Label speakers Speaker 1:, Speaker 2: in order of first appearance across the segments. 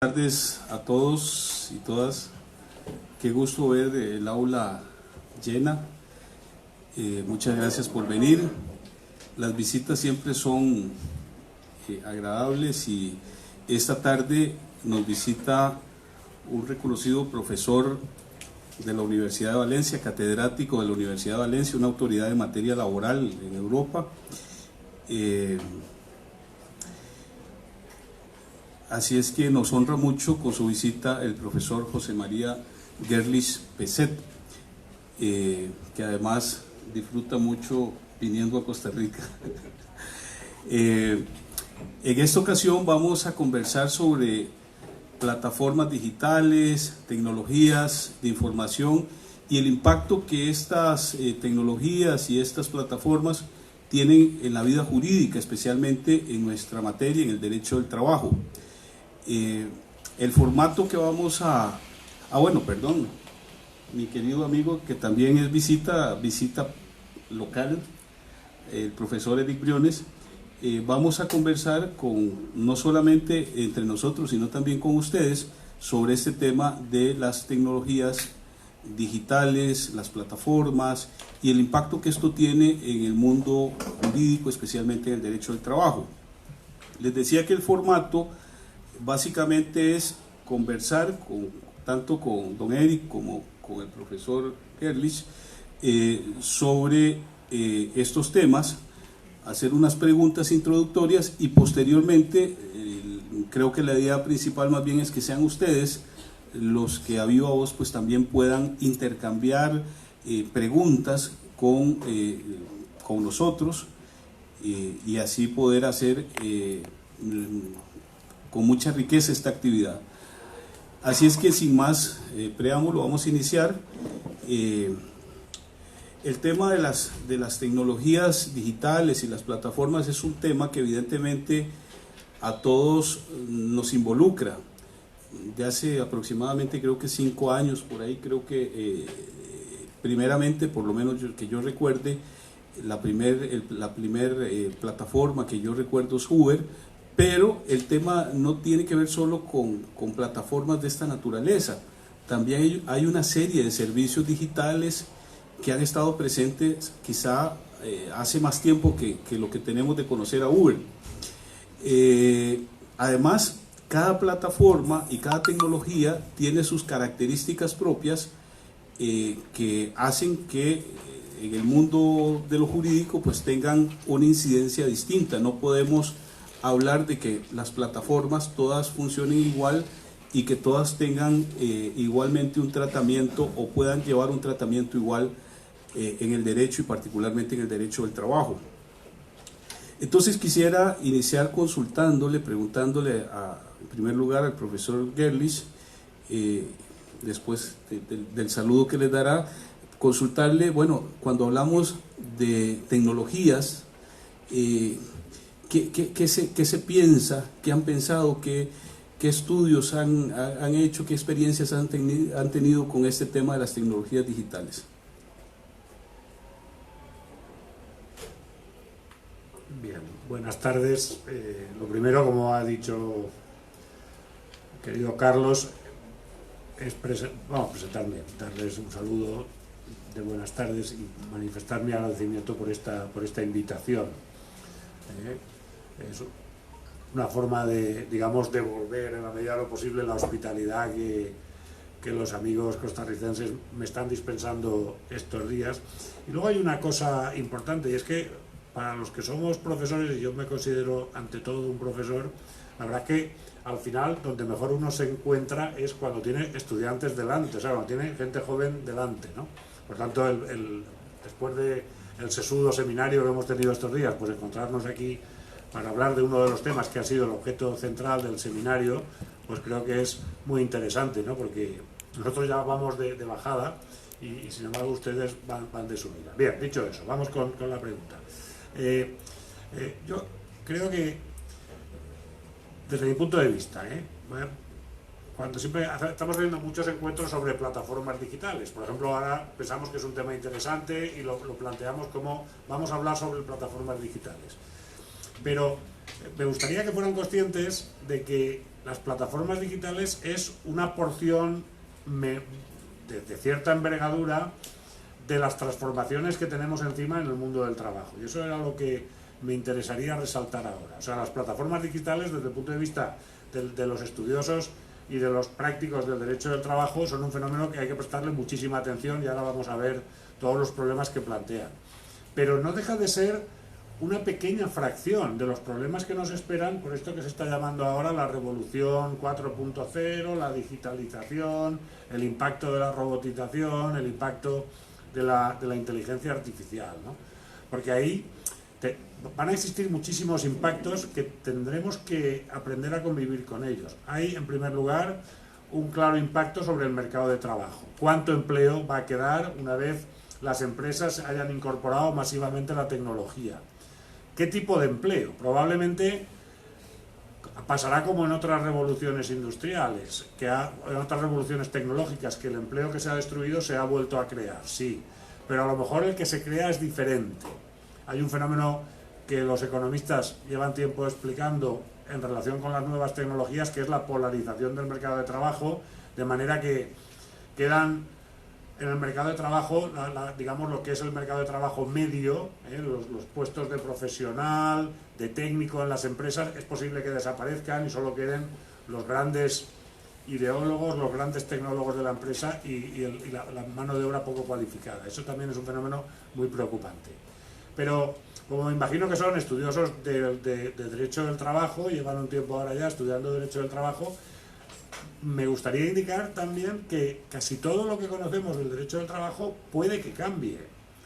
Speaker 1: Buenas tardes a todos y todas. Qué gusto ver el aula llena. Muchas gracias por venir. Las visitas siempre son agradables y esta tarde nos visita un reconocido profesor de la Universidad de Valencia, catedrático de la Universidad de Valencia, una autoridad en materia laboral en Europa. Así es que nos honra mucho con su visita el profesor José María Gerlich Peset, que además disfruta mucho viniendo a Costa Rica. En esta ocasión vamos a conversar sobre plataformas digitales, tecnologías de información y el impacto que estas tecnologías y estas plataformas tienen en la vida jurídica, especialmente en nuestra materia, en el derecho del trabajo. El formato que vamos mi querido amigo que también es visita local, el profesor Eric Briones, vamos a conversar no solamente entre nosotros, sino también con ustedes sobre este tema de las tecnologías digitales, las plataformas y el impacto que esto tiene en el mundo jurídico, especialmente en el derecho del trabajo. Les decía que el formato básicamente es conversar tanto con don Eric como con el profesor Gerlich sobre estos temas, hacer unas preguntas introductorias y posteriormente creo que la idea principal más bien es que sean ustedes los que a viva voz pues también puedan intercambiar preguntas con nosotros y así poder hacer con mucha riqueza esta actividad. Así es que sin más preámbulo vamos a iniciar. El tema de las tecnologías digitales y las plataformas es un tema que evidentemente a todos nos involucra. De hace aproximadamente creo que 5 años por ahí, creo que primeramente, por lo menos que yo recuerde, la primer plataforma que yo recuerdo es Uber. Pero el tema no tiene que ver solo con plataformas de esta naturaleza. También hay una serie de servicios digitales que han estado presentes quizá hace más tiempo que lo que tenemos de conocer a Uber. Además, cada plataforma y cada tecnología tiene sus características propias que hacen que en el mundo de lo jurídico pues tengan una incidencia distinta. No podemos hablar de que las plataformas todas funcionen igual y que todas tengan igualmente un tratamiento o puedan llevar un tratamiento igual en el derecho y particularmente en el derecho del trabajo. Entonces quisiera iniciar preguntándole en primer lugar al profesor Gerlich, después del saludo que les dará, consultarle, bueno, cuando hablamos de tecnologías, ¿Qué se piensa? ¿Qué han pensado? ¿Qué estudios han hecho? ¿Qué experiencias han tenido con este tema de las tecnologías digitales?
Speaker 2: Bien, buenas tardes. Lo primero, como ha dicho querido Carlos, es presentarme, darles un saludo de buenas tardes y manifestar mi agradecimiento por esta invitación. Es una forma de, digamos, devolver en la medida de lo posible la hospitalidad que los amigos costarricenses me están dispensando estos días. Y luego hay una cosa importante, y es que para los que somos profesores, y yo me considero ante todo un profesor, la verdad es que al final donde mejor uno se encuentra es cuando tiene estudiantes delante, o sea, cuando tiene gente joven delante, ¿no? Por tanto, después del sesudo seminario que hemos tenido estos días, pues encontrarnos aquí para hablar de uno de los temas que ha sido el objeto central del seminario, pues creo que es muy interesante, ¿no? Porque nosotros ya vamos de bajada y sin embargo ustedes van de subida. Bien, dicho eso, vamos con la pregunta. Yo creo que, desde mi punto de vista, cuando siempre estamos teniendo muchos encuentros sobre plataformas digitales, por ejemplo, ahora pensamos que es un tema interesante y lo planteamos como vamos a hablar sobre plataformas digitales. Pero me gustaría que fueran conscientes de que las plataformas digitales es una porción de cierta envergadura de las transformaciones que tenemos encima en el mundo del trabajo. Y eso era lo que me interesaría resaltar ahora. O sea, las plataformas digitales, desde el punto de vista de los estudiosos y de los prácticos del derecho del trabajo, son un fenómeno que hay que prestarle muchísima atención, y ahora vamos a ver todos los problemas que plantean. Pero no deja de ser una pequeña fracción de los problemas que nos esperan por esto que se está llamando ahora la revolución 4.0, la digitalización, el impacto de la robotización, el impacto de la inteligencia artificial, ¿no? Porque ahí van a existir muchísimos impactos que tendremos que aprender a convivir con ellos. Hay, en primer lugar, un claro impacto sobre el mercado de trabajo. ¿Cuánto empleo va a quedar una vez las empresas hayan incorporado masivamente la tecnología? ¿Qué tipo de empleo? Probablemente pasará como en otras revoluciones industriales, en otras revoluciones tecnológicas, que el empleo que se ha destruido se ha vuelto a crear, sí, pero a lo mejor el que se crea es diferente. Hay un fenómeno que los economistas llevan tiempo explicando en relación con las nuevas tecnologías, que es la polarización del mercado de trabajo, de manera que quedan en el mercado de trabajo, digamos, lo que es el mercado de trabajo medio, los puestos de profesional, de técnico en las empresas, es posible que desaparezcan y solo queden los grandes ideólogos, los grandes tecnólogos de la empresa y la mano de obra poco cualificada. Eso también es un fenómeno muy preocupante. Pero, como me imagino que son estudiosos de Derecho del Trabajo, llevan un tiempo ahora ya estudiando Derecho del Trabajo, me gustaría indicar también que casi todo lo que conocemos del derecho del trabajo puede que cambie.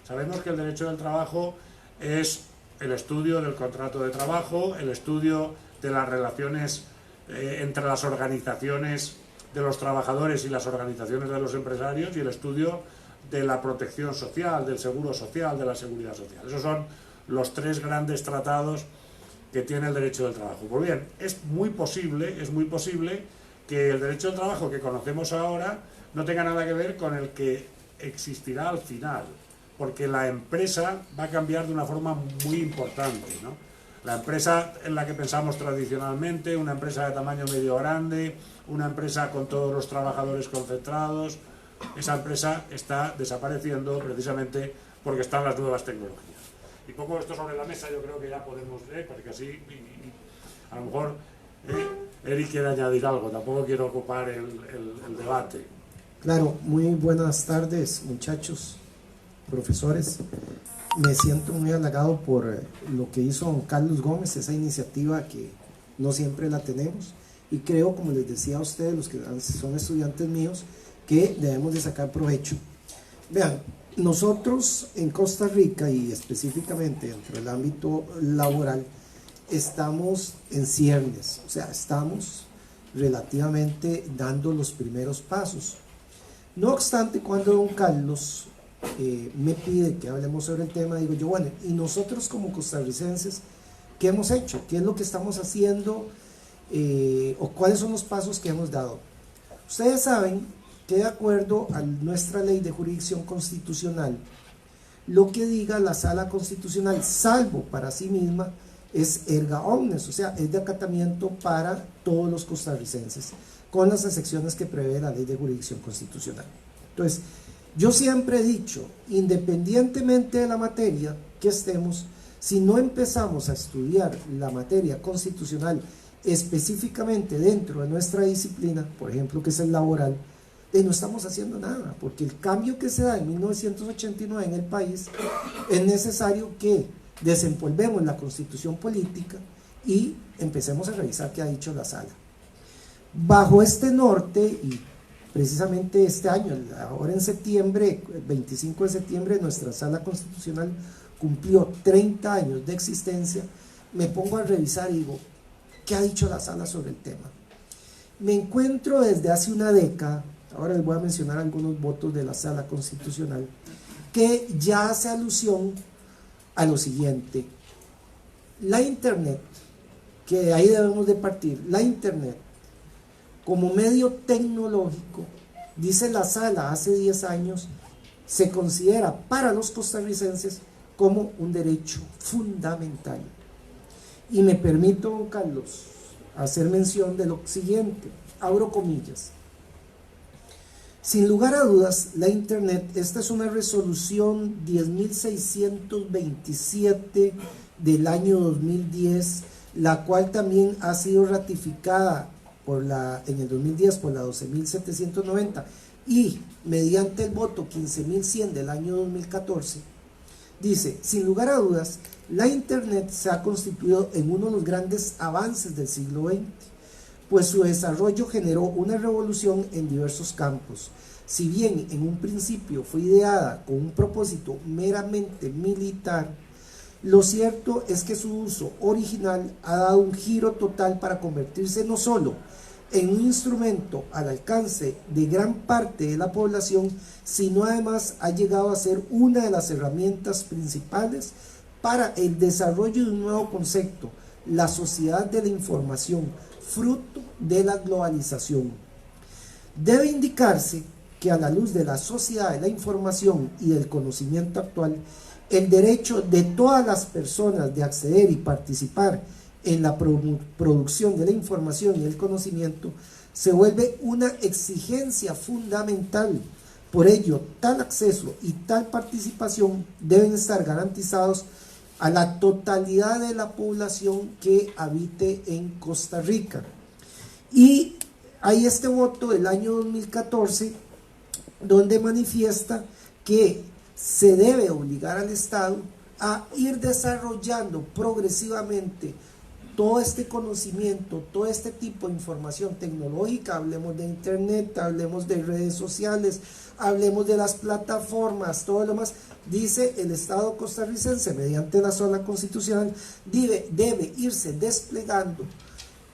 Speaker 2: Sabemos que el derecho del trabajo es el estudio del contrato de trabajo, el estudio de las relaciones entre las organizaciones de los trabajadores y las organizaciones de los empresarios, y el estudio de la protección social, del seguro social, de la seguridad social. Esos son los tres grandes tratados que tiene el derecho del trabajo. Pues bien, es muy posible que el derecho del trabajo que conocemos ahora no tenga nada que ver con el que existirá al final, porque la empresa va a cambiar de una forma muy importante, ¿no? La empresa en la que pensamos tradicionalmente, una empresa de tamaño medio grande, una empresa con todos los trabajadores concentrados, esa empresa está desapareciendo precisamente porque están las nuevas tecnologías. Y pongo esto sobre la mesa, yo creo que ya podemos, porque así a lo mejor Eric quiere añadir algo, tampoco quiero ocupar el debate.
Speaker 3: Claro, muy buenas tardes, muchachos, profesores. Me siento muy halagado por lo que hizo don Carlos Gómez, esa iniciativa que no siempre la tenemos, y creo, como les decía a ustedes, los que son estudiantes míos, que debemos de sacar provecho. Vean, nosotros en Costa Rica, y específicamente dentro del ámbito laboral, estamos en ciernes, o sea, estamos relativamente dando los primeros pasos. No obstante, cuando don Carlos me pide que hablemos sobre el tema, digo yo, bueno, y nosotros como costarricenses, ¿qué hemos hecho? ¿Qué es lo que estamos haciendo? ¿O cuáles son los pasos que hemos dado? Ustedes saben que de acuerdo a nuestra ley de jurisdicción constitucional, lo que diga la Sala Constitucional, salvo para sí misma, es erga omnes, o sea, es de acatamiento para todos los costarricenses, con las excepciones que prevé la ley de jurisdicción constitucional. Entonces, yo siempre he dicho, independientemente de la materia que estemos, si no empezamos a estudiar la materia constitucional específicamente dentro de nuestra disciplina, por ejemplo, que es el laboral, no estamos haciendo nada, porque el cambio que se da en 1989 en el país, es necesario que desempolvemos la constitución política y empecemos a revisar qué ha dicho la sala. Bajo este norte, y precisamente este año, ahora en septiembre, el 25 de septiembre, nuestra sala constitucional cumplió 30 años de existencia, me pongo a revisar y digo, ¿qué ha dicho la sala sobre el tema? Me encuentro desde hace una década, ahora les voy a mencionar algunos votos de la sala constitucional, que ya hace alusión a lo siguiente: la internet, que de ahí debemos de partir, la internet como medio tecnológico, dice la sala hace 10 años, se considera para los costarricenses como un derecho fundamental. Y me permito, don Carlos, hacer mención de lo siguiente, abro comillas. Sin lugar a dudas, la Internet, esta es una resolución 10.627 del año 2010, la cual también ha sido ratificada en el 2010 por la 12.790 y mediante el voto 15.100 del año 2014, dice, sin lugar a dudas, la Internet se ha constituido en uno de los grandes avances del siglo XX, pues su desarrollo generó una revolución en diversos campos. Si bien en un principio fue ideada con un propósito meramente militar, lo cierto es que su uso original ha dado un giro total para convertirse no solo en un instrumento al alcance de gran parte de la población, sino además ha llegado a ser una de las herramientas principales para el desarrollo de un nuevo concepto, la sociedad de la información, fruto de la globalización. Debe indicarse que a la luz de la sociedad de la información y del conocimiento actual, el derecho de todas las personas de acceder y participar en la producción de la información y el conocimiento se vuelve una exigencia fundamental. Por ello, tal acceso y tal participación deben estar garantizados a la totalidad de la población que habite en Costa Rica. Y hay este voto del año 2014 donde manifiesta que se debe obligar al Estado a ir desarrollando progresivamente todo este conocimiento, todo este tipo de información tecnológica, hablemos de internet, hablemos de redes sociales, hablemos de las plataformas, todo lo más, dice el Estado costarricense mediante la sola constitucional, debe irse desplegando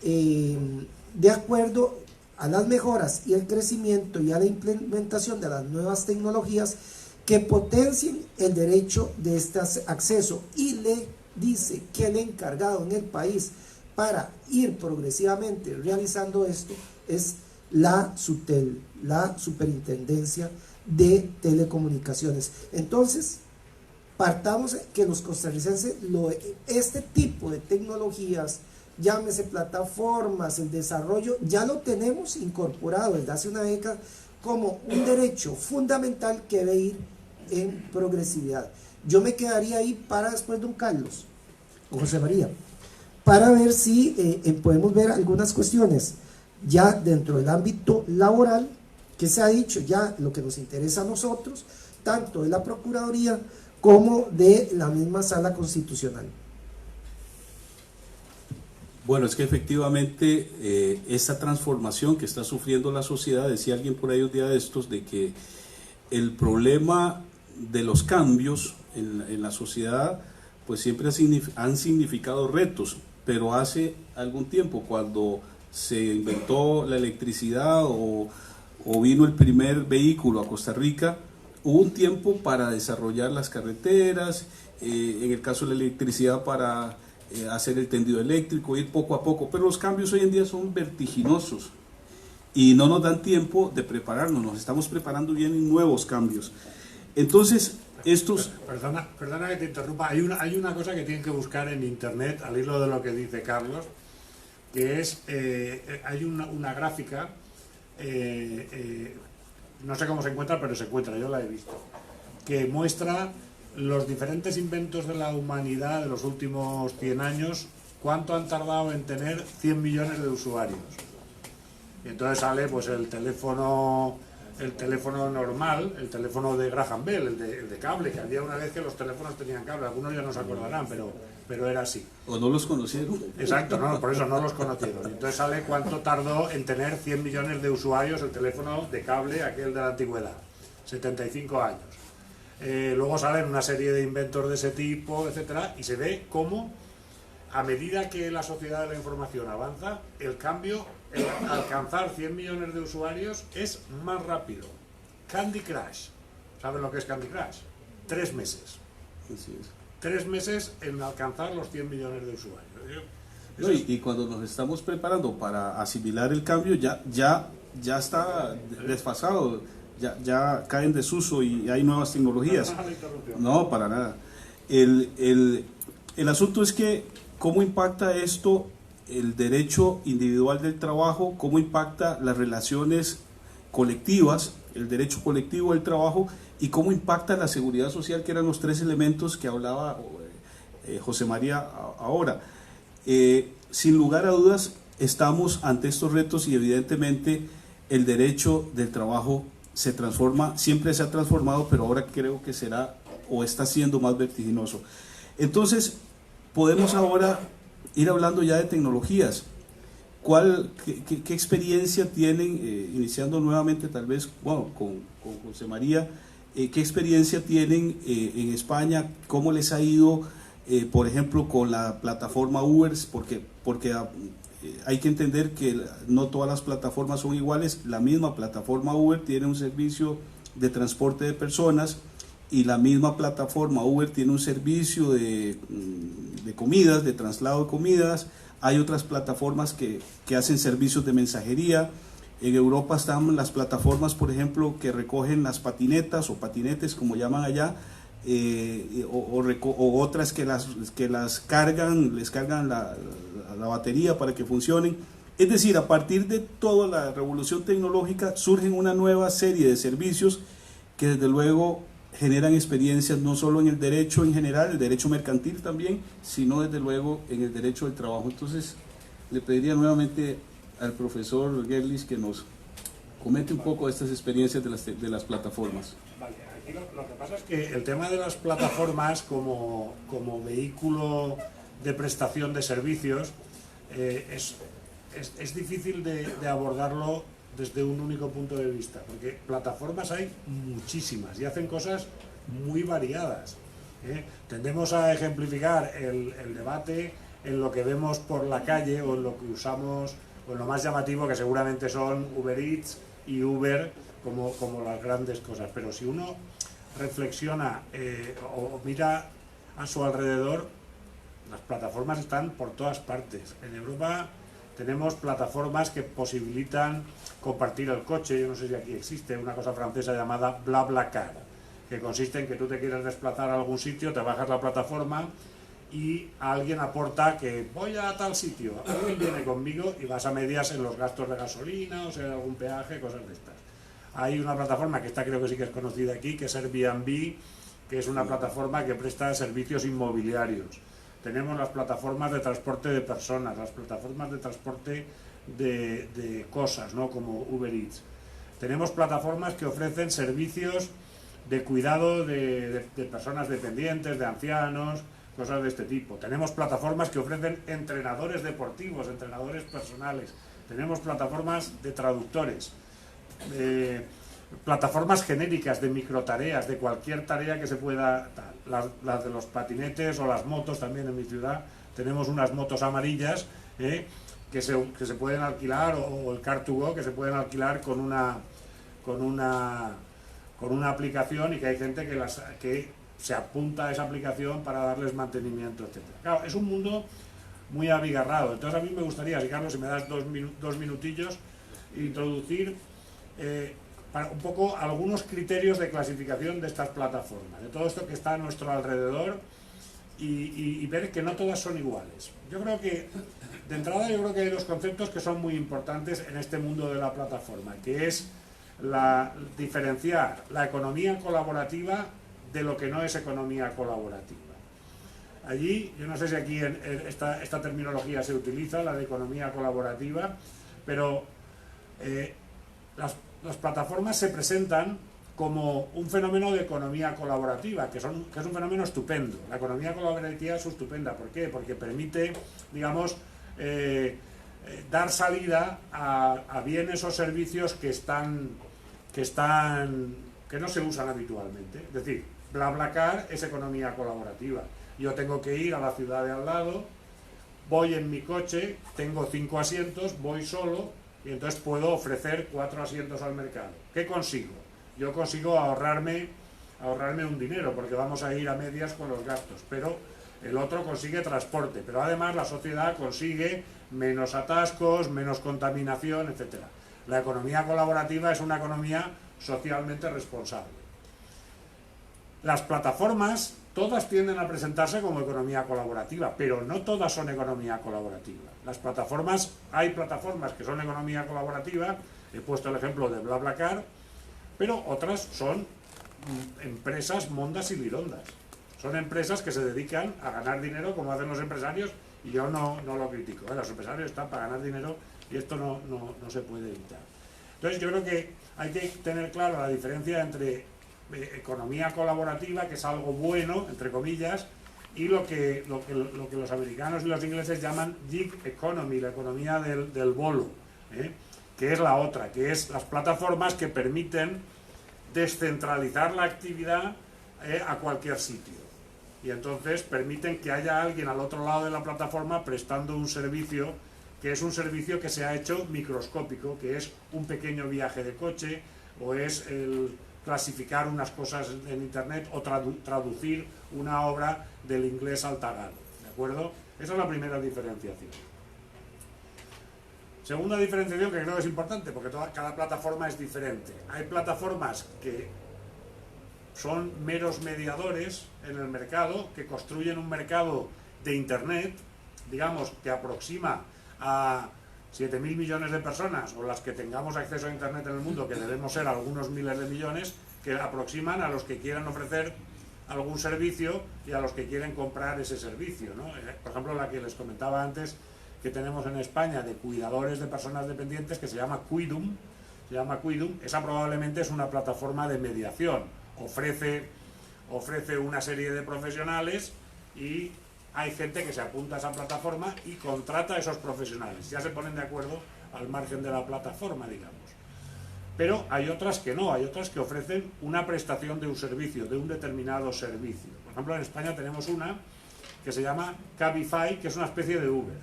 Speaker 3: de acuerdo a las mejoras y el crecimiento y a la implementación de las nuevas tecnologías que potencien el derecho de este acceso, y le dice que el encargado en el país para ir progresivamente realizando esto es la SUTEL, la Superintendencia de Telecomunicaciones. Entonces, partamos que los costarricenses, este tipo de tecnologías, llámese plataformas, el desarrollo, ya lo tenemos incorporado desde hace una década como un derecho fundamental que debe ir en progresividad. Yo me quedaría ahí para después don Carlos o José María, para ver si podemos ver algunas cuestiones ya dentro del ámbito laboral, que se ha dicho ya lo que nos interesa a nosotros, tanto de la Procuraduría como de la misma Sala Constitucional.
Speaker 1: Bueno, es que efectivamente esta transformación que está sufriendo la sociedad, decía alguien por ahí un día de estos, de que el problema de los cambios en la sociedad pues siempre han significado retos, pero hace algún tiempo, cuando se inventó la electricidad o vino el primer vehículo a Costa Rica, hubo un tiempo para desarrollar las carreteras, en el caso de la electricidad para hacer el tendido eléctrico, ir poco a poco, pero los cambios hoy en día son vertiginosos y no nos dan tiempo de prepararnos, nos estamos preparando bien en nuevos cambios. Entonces, estos...
Speaker 2: Perdona que te interrumpa, hay una cosa que tienen que buscar en internet, al hilo de lo que dice Carlos, que es, hay una gráfica, no sé cómo se encuentra, pero se encuentra, yo la he visto, que muestra los diferentes inventos de la humanidad de los últimos 100 años, cuánto han tardado en tener 100 millones de usuarios. Y entonces sale pues el teléfono normal, el teléfono de Graham Bell, el de cable, que había una vez que los teléfonos tenían cable, algunos ya no se acordarán, pero era así.
Speaker 1: O no los conocieron.
Speaker 2: Exacto, no, por eso no los conocieron. Entonces sale cuánto tardó en tener 100 millones de usuarios el teléfono de cable, aquel de la antigüedad, 75 años. Luego salen una serie de inventos de ese tipo, etcétera, y se ve cómo a medida que la sociedad de la información avanza, el cambio, el alcanzar 100 millones de usuarios es más rápido. Candy Crush, ¿saben lo que es Candy Crush? 3 meses.
Speaker 1: Así es.
Speaker 2: 3 meses en alcanzar los 100 millones de usuarios.
Speaker 1: No, y cuando nos estamos preparando para asimilar el cambio, ya está desfasado, ya cae en desuso y hay nuevas tecnologías. No, para nada. El asunto es que cómo impacta esto el derecho individual del trabajo, cómo impacta las relaciones colectivas, el derecho colectivo del trabajo, y cómo impacta la seguridad social, que eran los tres elementos que hablaba José María ahora. Sin lugar a dudas, estamos ante estos retos y evidentemente el derecho del trabajo se transforma, siempre se ha transformado, pero ahora creo que será o está siendo más vertiginoso. Entonces, podemos ahora ir hablando ya de tecnologías. ¿Qué experiencia tienen, iniciando nuevamente tal vez con José María, qué experiencia tienen en España, cómo les ha ido, por ejemplo, con la plataforma Uber, porque hay que entender que no todas las plataformas son iguales. La misma plataforma Uber tiene un servicio de transporte de personas y la misma plataforma Uber tiene un servicio de comidas, de traslado de comidas. Hay otras plataformas que hacen servicios de mensajería. En Europa están las plataformas, por ejemplo, que recogen las patinetas o patinetes, como llaman allá, o otras que las cargan, les cargan la batería para que funcionen. Es decir, a partir de toda la revolución tecnológica surgen una nueva serie de servicios que desde luego generan experiencias no solo en el derecho en general, el derecho mercantil también, sino desde luego en el derecho del trabajo. Entonces, le pediría nuevamente al profesor Gerlich que nos comente un poco de estas experiencias de las plataformas.
Speaker 2: Vale, aquí lo que pasa es que el tema de las plataformas como vehículo de prestación de servicios es difícil de abordarlo desde un único punto de vista, porque plataformas hay muchísimas y hacen cosas muy variadas. Tendemos a ejemplificar el debate en lo que vemos por la calle o en lo que usamos, o en lo más llamativo, que seguramente son Uber Eats y Uber como las grandes cosas. Pero si uno reflexiona o mira a su alrededor, las plataformas están por todas partes. En Europa tenemos plataformas que posibilitan compartir el coche. Yo no sé si aquí existe una cosa francesa llamada BlaBlaCar, que consiste en que tú te quieres desplazar a algún sitio, te bajas la plataforma y alguien aporta que voy a tal sitio, alguien viene conmigo y vas a medias en los gastos de gasolina, o sea, algún peaje, cosas de estas. Hay una plataforma que esta creo que sí que es conocida aquí, que es Airbnb, que es una plataforma que presta servicios inmobiliarios. Tenemos las plataformas de transporte de personas, las plataformas de transporte de cosas, ¿no? Como Uber Eats. Tenemos plataformas que ofrecen servicios de cuidado de personas dependientes, de ancianos, cosas de este tipo. Tenemos plataformas que ofrecen entrenadores deportivos, entrenadores personales. Tenemos plataformas de traductores, plataformas genéricas de microtareas, de cualquier tarea que se pueda. Las de los patinetes o las motos también en mi ciudad. Tenemos unas motos amarillas que se pueden alquilar, o el Car2Go, que se pueden alquilar con una aplicación, y que hay gente que se apunta a esa aplicación para darles mantenimiento, etc. Claro, es un mundo muy abigarrado. Entonces a mí me gustaría, si Carlos, si me das dos minutillos, introducir un poco algunos criterios de clasificación de estas plataformas, de todo esto que está a nuestro alrededor, y ver que no todas son iguales. Yo creo que, de entrada, hay dos conceptos que son muy importantes en este mundo de la plataforma, que es diferenciar la economía colaborativa de lo que no es economía colaborativa. Allí, yo no sé si aquí esta terminología se utiliza, la de economía colaborativa, pero las plataformas se presentan como un fenómeno de economía colaborativa, que es un fenómeno estupendo. La economía colaborativa es estupenda. ¿Por qué? Porque permite, digamos, dar salida a bienes o servicios que no se usan habitualmente. Es decir, BlaBlaCar es economía colaborativa. Yo tengo que ir a la ciudad de al lado, voy en mi coche, tengo 5 asientos, voy solo, y entonces puedo ofrecer 4 asientos al mercado. ¿Qué consigo? Yo consigo ahorrarme un dinero, porque vamos a ir a medias con los gastos, pero el otro consigue transporte, pero además la sociedad consigue menos atascos, menos contaminación, etc. La economía colaborativa es una economía socialmente responsable. Las plataformas todas tienden a presentarse como economía colaborativa, pero no todas son economía colaborativa. Las plataformas, hay plataformas que son economía colaborativa, he puesto el ejemplo de BlaBlaCar, pero otras son empresas mondas y lirondas. Son empresas que se dedican a ganar dinero como hacen los empresarios, y yo no lo critico, ¿eh? Los empresarios están para ganar dinero y esto no se puede evitar. Entonces yo creo que hay que tener claro la diferencia entre economía colaborativa, que es algo bueno, entre comillas, y lo que los americanos y los ingleses llaman gig economy, la economía del bolo, que es la otra, que es las plataformas que permiten descentralizar la actividad a cualquier sitio. Y entonces permiten que haya alguien al otro lado de la plataforma prestando un servicio, que es un servicio que se ha hecho microscópico, que es un pequeño viaje de coche, o es el clasificar unas cosas en internet, o traducir una obra del inglés al tagalo, ¿de acuerdo? Esa es la primera diferenciación. Segunda diferenciación, que creo que es importante, porque cada plataforma es diferente. Hay plataformas que son meros mediadores en el mercado, que construyen un mercado de internet, digamos, que aproxima a 7.000 millones de personas, o las que tengamos acceso a internet en el mundo, que debemos ser algunos miles de millones, que aproximan a los que quieran ofrecer algún servicio y a los que quieren comprar ese servicio, ¿no? Por ejemplo, la que les comentaba antes, que tenemos en España de cuidadores de personas dependientes, que se llama Quidum, esa probablemente es una plataforma de mediación, ofrece una serie de profesionales y hay gente que se apunta a esa plataforma y contrata a esos profesionales, ya se ponen de acuerdo al margen de la plataforma, digamos. Pero hay otras que no, hay otras que ofrecen una prestación de un servicio, de un determinado servicio. Por ejemplo, en España tenemos una que se llama Cabify, que es una especie de Uber,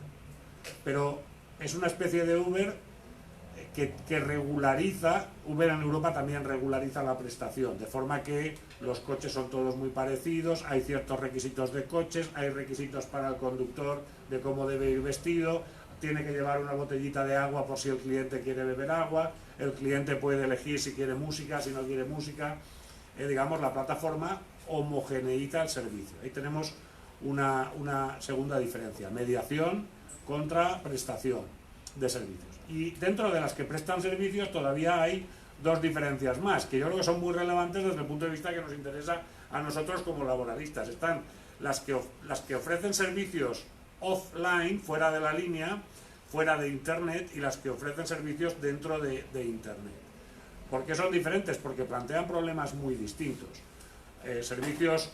Speaker 2: pero es una especie de Uber que regulariza. Uber en Europa también regulariza la prestación, de forma que los coches son todos muy parecidos, hay ciertos requisitos de coches, hay requisitos para el conductor de cómo debe ir vestido, tiene que llevar una botellita de agua por si el cliente quiere beber agua, el cliente puede elegir si quiere música, si no quiere música, digamos, la plataforma homogeneiza el servicio. Ahí tenemos una segunda diferencia, mediación contra prestación de servicios. Y dentro de las que prestan servicios todavía hay dos diferencias más, que yo creo que son muy relevantes desde el punto de vista que nos interesa a nosotros como laboralistas. Están las que ofrecen servicios offline, fuera de la línea, fuera de internet, y las que ofrecen servicios dentro de internet. ¿Por qué son diferentes? Porque plantean problemas muy distintos. Servicios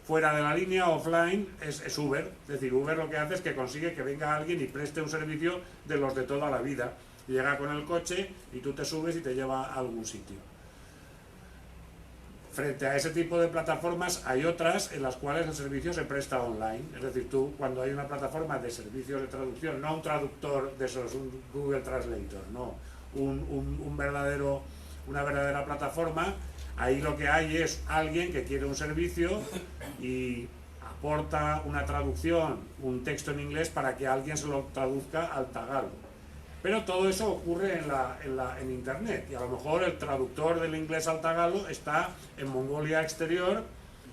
Speaker 2: fuera de la línea, offline, es Uber. Es decir, Uber lo que hace es que consigue que venga alguien y preste un servicio de los de toda la vida. Llega con el coche y tú te subes y te lleva a algún sitio. Frente a ese tipo de plataformas hay otras en las cuales el servicio se presta online. Es decir, tú, cuando hay una plataforma de servicios de traducción, no un traductor de esos, un Google Translator, no, una verdadera plataforma, ahí lo que hay es alguien que quiere un servicio y aporta una traducción, un texto en inglés para que alguien se lo traduzca al tagalo. Pero todo eso ocurre en internet, y a lo mejor el traductor del inglés al tagalo está en Mongolia exterior,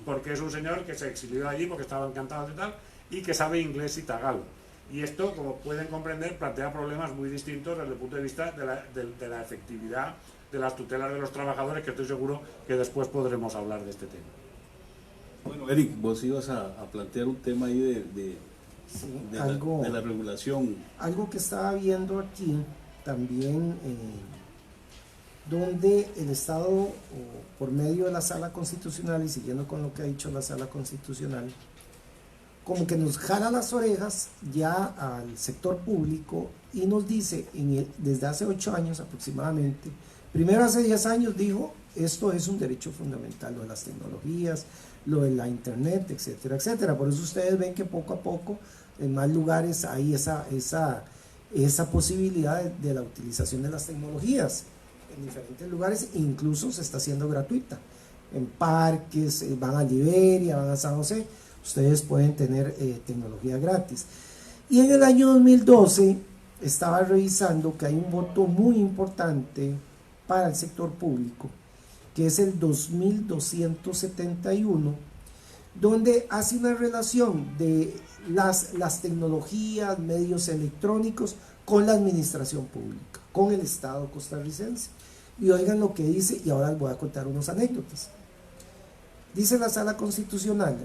Speaker 2: porque es un señor que se exilió allí porque estaba encantado de tal, y que sabe inglés y tagalo. Y esto, como pueden comprender, plantea problemas muy distintos desde el punto de vista de la efectividad de las tutelas de los trabajadores, que estoy seguro que después podremos hablar de este tema.
Speaker 1: Bueno, Eric, vos ibas a plantear un tema ahí
Speaker 3: Sí,
Speaker 1: de la regulación.
Speaker 3: Algo que estaba viendo aquí también, donde el Estado, por medio de la Sala Constitucional, y siguiendo con lo que ha dicho la Sala Constitucional, como que nos jala las orejas ya al sector público y nos dice, desde hace 8 años aproximadamente, primero hace 10 años dijo, esto es un derecho fundamental, lo de las tecnologías, lo de la internet, etcétera, etcétera. Por eso ustedes ven que poco a poco en más lugares hay esa posibilidad de la utilización de las tecnologías en diferentes lugares, incluso se está haciendo gratuita. En parques, van a Liberia, van a San José, ustedes pueden tener tecnología gratis. Y en el año 2012 estaba revisando que hay un voto muy importante para el sector público, que es el 2271, donde hace una relación de las tecnologías, medios electrónicos con la administración pública, con el Estado costarricense. Y oigan lo que dice, y ahora les voy a contar unas anécdotas. Dice la Sala Constitucional,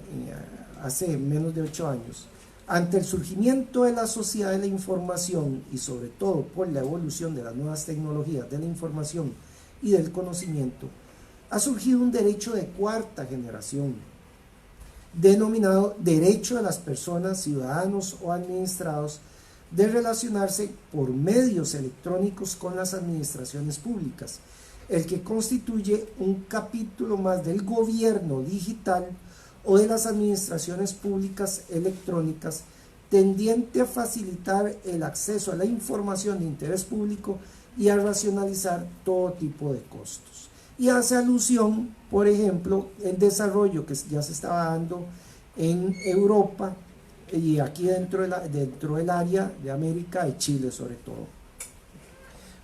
Speaker 3: hace menos de 8 años, ante el surgimiento de la sociedad de la información y sobre todo por la evolución de las nuevas tecnologías de la información y del conocimiento, ha surgido un derecho de cuarta generación, denominado derecho de las personas, ciudadanos o administrados, de relacionarse por medios electrónicos con las administraciones públicas, el que constituye un capítulo más del gobierno digital o de las administraciones públicas electrónicas, tendiente a facilitar el acceso a la información de interés público y a racionalizar todo tipo de costos. Y hace alusión, por ejemplo, el desarrollo que ya se estaba dando en Europa y aquí dentro del área de América y Chile sobre todo.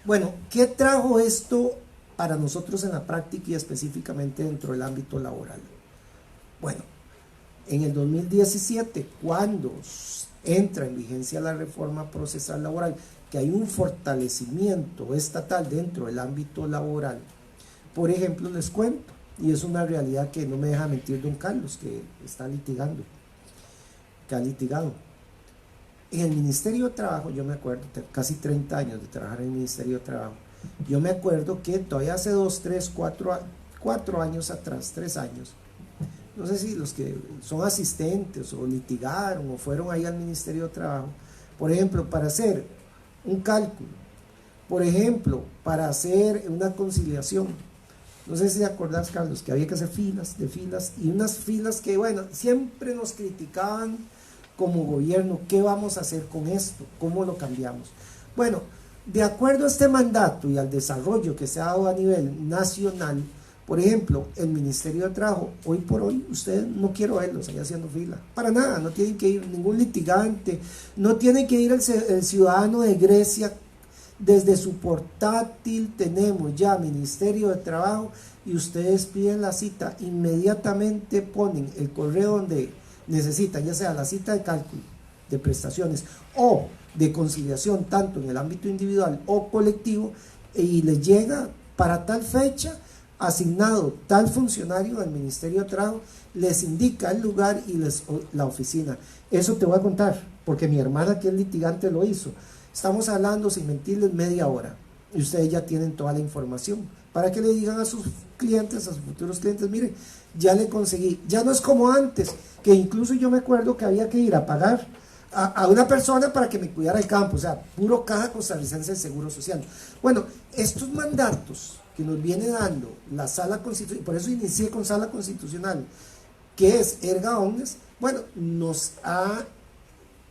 Speaker 3: Bueno, ¿qué trajo esto para nosotros en la práctica y específicamente dentro del ámbito laboral? Bueno, en el 2017, cuando entra en vigencia la reforma procesal laboral, que hay un fortalecimiento estatal dentro del ámbito laboral, por ejemplo, les cuento, y es una realidad que no me deja mentir don Carlos, que está litigando, que ha litigado. En el Ministerio de Trabajo, yo me acuerdo, casi 30 años de trabajar en el Ministerio de Trabajo, yo me acuerdo que todavía hace 2, 3, 4 años atrás, 3 años, no sé si los que son asistentes o litigaron o fueron ahí al Ministerio de Trabajo, por ejemplo, para hacer un cálculo, por ejemplo, para hacer una conciliación, no sé si te acordás, Carlos, que había que hacer filas y unas filas que, bueno, siempre nos criticaban como gobierno, ¿qué vamos a hacer con esto? ¿Cómo lo cambiamos? Bueno, de acuerdo a este mandato y al desarrollo que se ha dado a nivel nacional, por ejemplo, el Ministerio de Trabajo, hoy por hoy, ustedes no quiero verlos ahí haciendo fila, para nada, no tienen que ir ningún litigante, no tiene que ir el ciudadano de Grecia, desde su portátil tenemos ya Ministerio de Trabajo y ustedes piden la cita, inmediatamente ponen el correo donde necesitan, ya sea la cita de cálculo de prestaciones o de conciliación, tanto en el ámbito individual o colectivo, y les llega para tal fecha, asignado tal funcionario del Ministerio de Trabajo, les indica el lugar y la oficina. Eso te voy a contar, porque mi hermana que es litigante lo hizo. Estamos hablando, sin mentirles, media hora, y ustedes ya tienen toda la información, para que le digan a sus clientes, a sus futuros clientes, mire, ya le conseguí, ya no es como antes, que incluso yo me acuerdo que había que ir a pagar a una persona para que me cuidara el campo, o sea, puro Caja Costarricense de Seguro Social. Bueno, estos mandatos que nos viene dando la Sala Constitucional, por eso inicié con Sala Constitucional, que es erga omnes, bueno, nos ha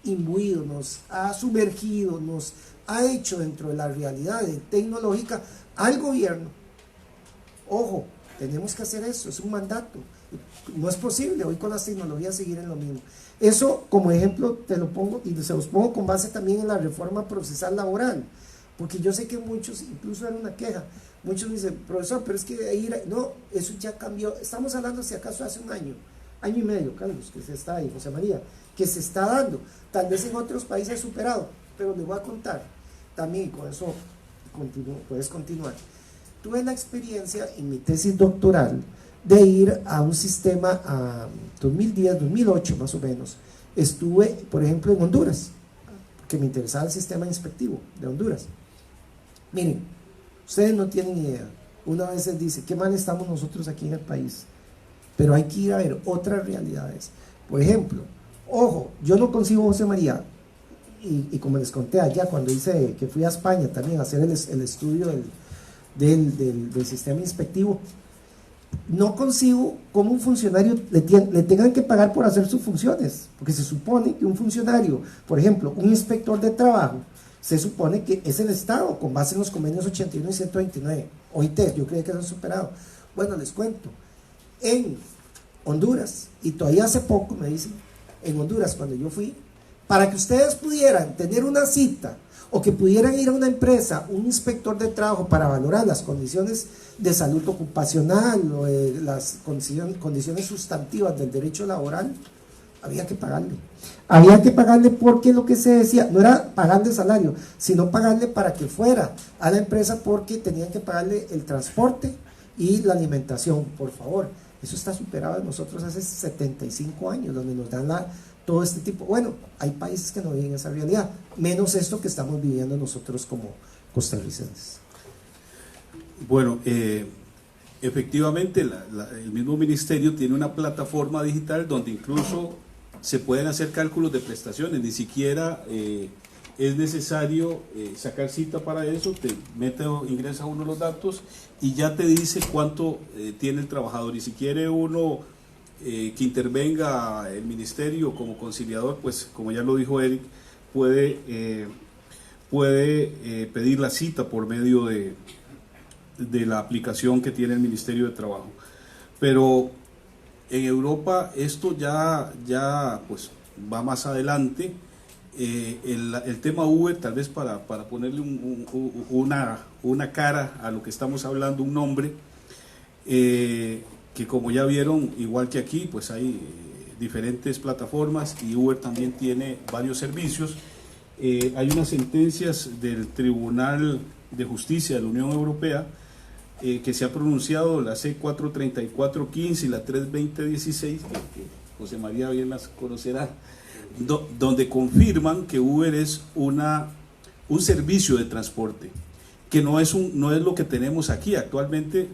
Speaker 3: imbuido, nos ha sumergido, nos ha hecho dentro de la realidad tecnológica al gobierno. Ojo, tenemos que hacer eso, es un mandato. No es posible hoy con las tecnologías seguir en lo mismo. Eso como ejemplo te lo pongo y se los pongo con base también en la reforma procesal laboral, porque yo sé que muchos, incluso era una queja, muchos me dicen, profesor, pero es que ahí no, eso ya cambió. Estamos hablando si acaso hace un año y medio, Carlos, que se está ahí, José María, que se está dando, tal vez en otros países superado, pero les voy a contar también, con eso puedes continuar. Tuve la experiencia en mi tesis doctoral de ir a un sistema a 2010, 2008 más o menos. Estuve, por ejemplo, en Honduras, que me interesaba el sistema inspectivo de Honduras. Miren, ustedes no tienen idea. Una vez se dice, qué mal estamos nosotros aquí en el país, pero hay que ir a ver otras realidades. Por ejemplo, ojo, yo no concibo, José María, y como les conté allá cuando hice que fui a España también a hacer el estudio del sistema inspectivo, no concibo cómo un funcionario le tengan que pagar por hacer sus funciones, porque se supone que un funcionario, por ejemplo, un inspector de trabajo, se supone que es el Estado con base en los convenios 81 y 129, OIT, yo creía que lo han superado. Bueno, les cuento, en Honduras, y todavía hace poco me dicen, en Honduras cuando yo fui, para que ustedes pudieran tener una cita o que pudieran ir a una empresa, un inspector de trabajo, para valorar las condiciones de salud ocupacional o las condiciones sustantivas del derecho laboral, había que pagarle. Había que pagarle porque lo que se decía, no era pagarle salario, sino pagarle para que fuera a la empresa, porque tenían que pagarle el transporte y la alimentación, por favor. Eso está superado de nosotros hace 75 años, donde nos dan todo este tipo. Bueno, hay países que no viven esa realidad, menos esto que estamos viviendo nosotros como costarricenses.
Speaker 1: Bueno, efectivamente el mismo ministerio tiene una plataforma digital donde incluso se pueden hacer cálculos de prestaciones, ni siquiera es necesario sacar cita para eso, ingresa uno los datos y ya te dice cuánto tiene el trabajador, y si quiere uno que intervenga el ministerio como conciliador, pues como ya lo dijo Eric, puede pedir la cita por medio de la aplicación que tiene el Ministerio de Trabajo. Pero en Europa esto ya pues va más adelante. El tema Uber, tal vez para ponerle una cara a lo que estamos hablando, un nombre, que como ya vieron, igual que aquí, pues hay diferentes plataformas y Uber también tiene varios servicios. Hay unas sentencias del Tribunal de Justicia de la Unión Europea que se ha pronunciado, la C43415 y la 32016, que José María bien las conocerá, donde confirman que Uber es un servicio de transporte, que no es lo que tenemos aquí. Actualmente